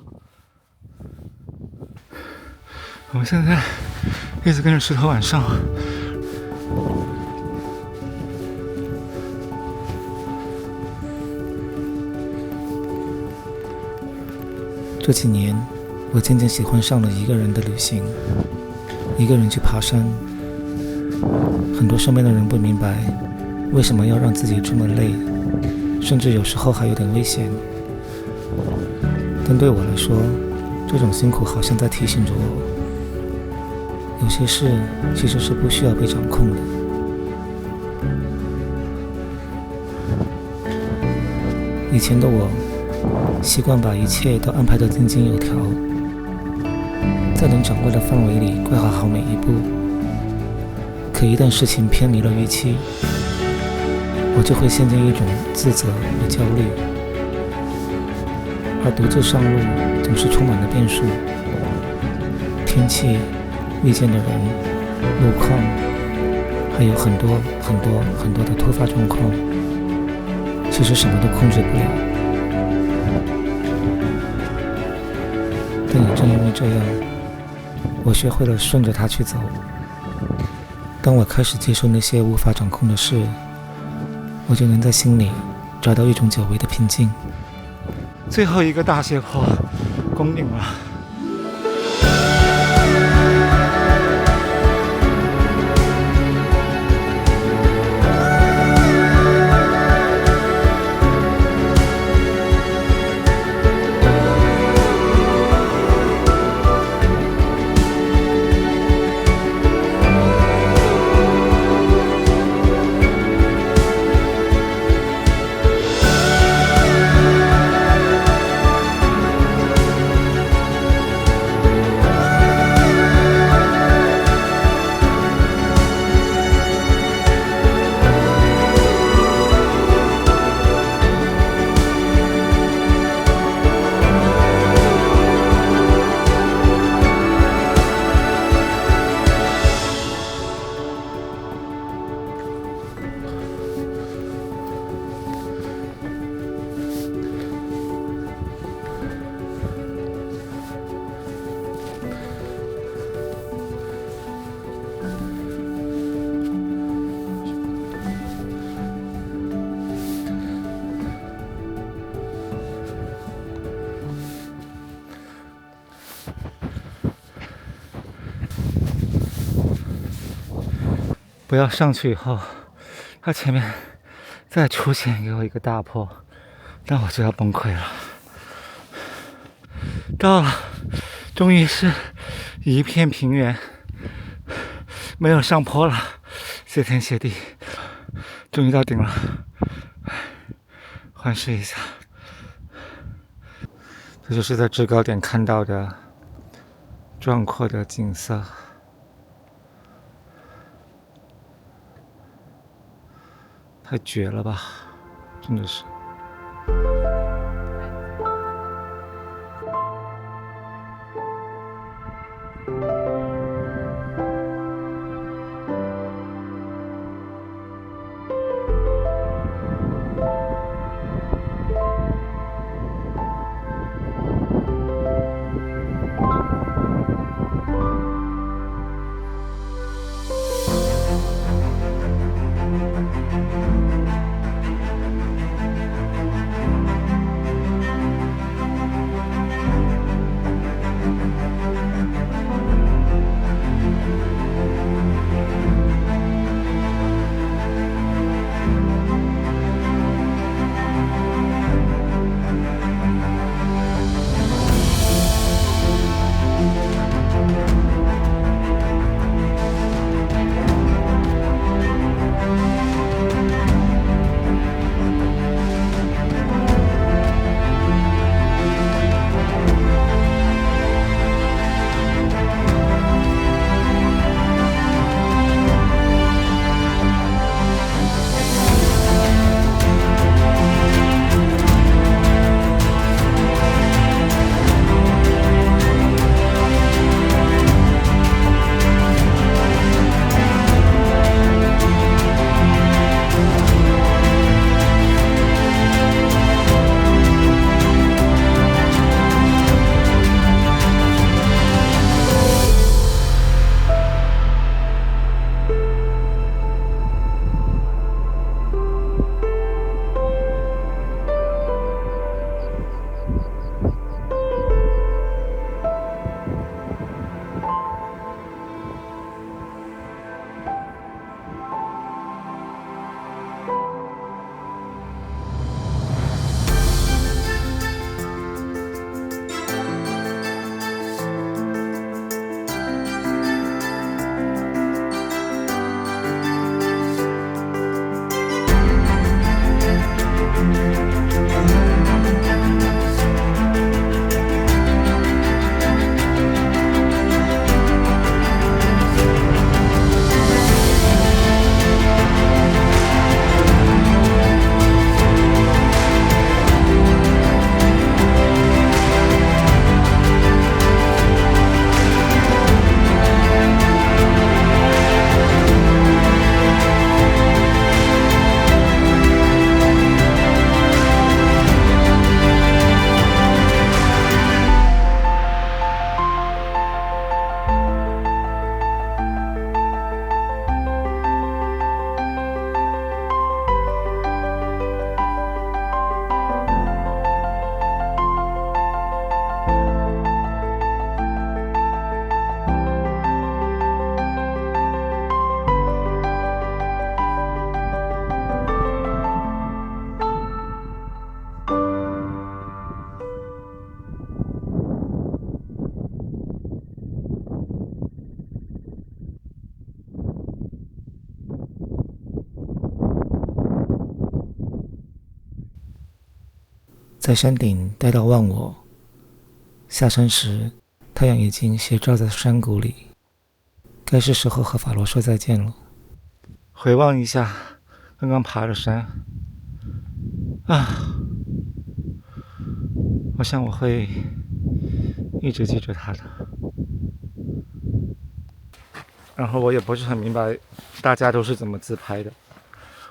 我们现在一直跟着石头往上。这几年，我渐渐喜欢上了一个人的旅行，一个人去爬山。很多身边的人不明白，为什么要让自己这么累，甚至有时候还有点危险。但对我来说，这种辛苦好像在提醒着我，有些事其实是不需要被掌控的。以前的我习惯把一切都安排得井井有条，在能掌握的范围里规划好每一步。可一旦事情偏离了预期，我就会陷进一种自责与焦虑，而独自上路总是充满了变数。天气、遇见的人、路况，还有很多的突发状况，其实什么都控制不了。但也正因为这样，我学会了顺着它去走。当我开始接受那些无法掌控的事，我就能在心里找到一种久违的平静。最后一个大斜坡攻顶了。不要上去以后，它前面再出现给我一个大坡，那我就要崩溃了。到了，终于是一片平原，没有上坡了，谢天谢地，终于到顶了。环视一下，这就是在制高点看到的壮阔的景色。太绝了吧，真的是。在山顶待到忘我。下山时，太阳已经斜照在山谷里，该是时候和法罗说再见了。回望一下刚刚爬的山，我想我会一直记着他的。然后我也不是很明白大家都是怎么自拍的，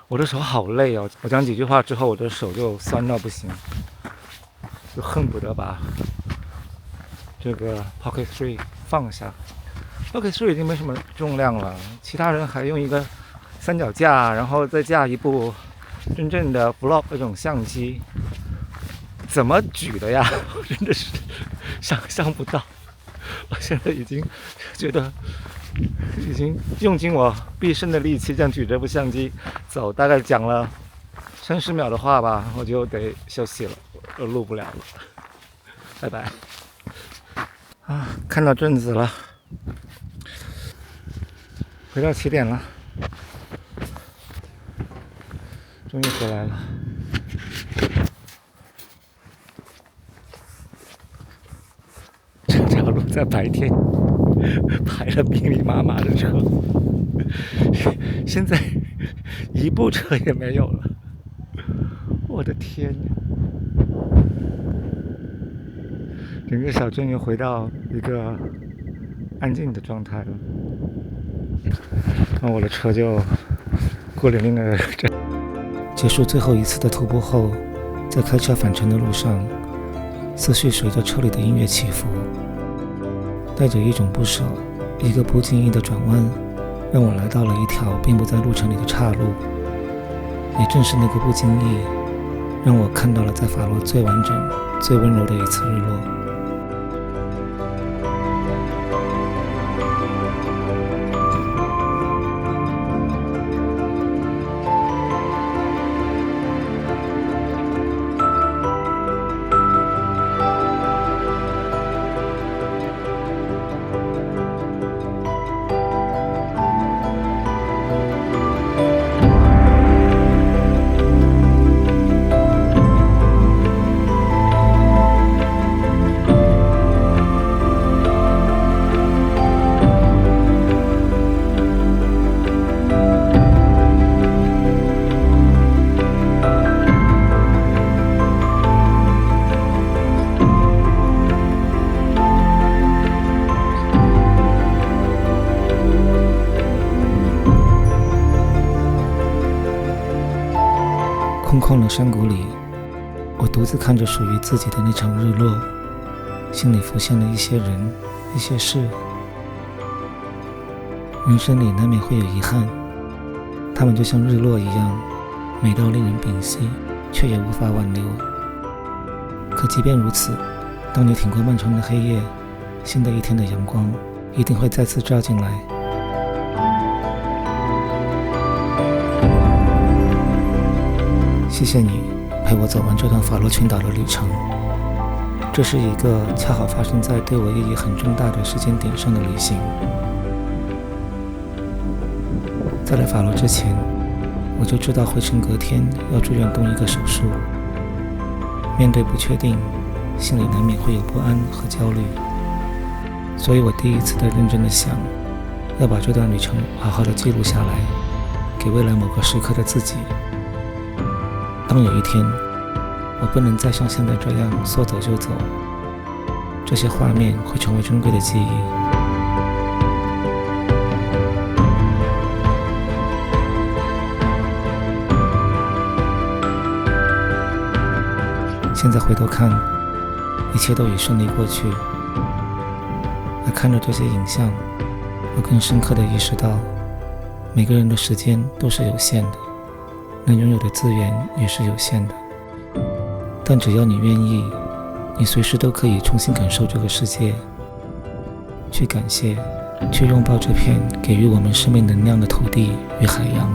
我的手好累哦。我讲几句话之后，我的手就酸到不行，就恨不得把这个 Pocket 3放下。Pocket 3已经没什么重量了，其他人还用一个三脚架，然后再架一部真正的 vlog 那种相机，怎么举的呀？我真的是想象不到。我现在已经觉得已经用尽我毕生的力气这样举着部相机走，大概讲了30秒的话吧，我就得休息了，我录不了了，拜拜。看到镇子了，回到起点了，终于回来了。这条路在白天排了密密麻麻的车，现在一部车也没有了，我的天呀！整个小镇又回到一个安静的状态了，那我的车就孤零零的结束最后一次的徒步后，在开车返程的路上，思绪随着车里的音乐起伏，带着一种不舍，一个不经意的转弯，让我来到了一条并不在路程里的岔路。也正是那个不经意，让我看到了在法罗最完整、最温柔的一次日落。空旷的山谷里，我独自看着属于自己的那场日落，心里浮现了一些人，一些事。人生里难免会有遗憾，它们就像日落一样，美到令人屏息，却也无法挽留。可即便如此，当你挺过漫长的黑夜，新的一天的阳光一定会再次照进来。谢谢你陪我走完这段法罗群岛的旅程，这是一个恰好发生在对我意义很重大的时间点上的旅行。在来法罗之前，我就知道回程隔天要住院动一个手术。面对不确定，心里难免会有不安和焦虑，所以我第一次的认真的想，要把这段旅程好好的记录下来，给未来某个时刻的自己。当有一天我不能再像现在这样说走就走，这些画面会成为珍贵的记忆。现在回头看，一切都已顺利过去。而看着这些影像，我更深刻地意识到，每个人的时间都是有限的，能拥有的资源也是有限的。但只要你愿意，你随时都可以重新感受这个世界，去感谢，去拥抱这片给予我们生命能量的土地与海洋。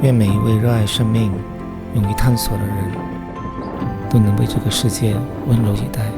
愿每一位热爱生命、勇于探索的人，都能为这个世界温柔以待。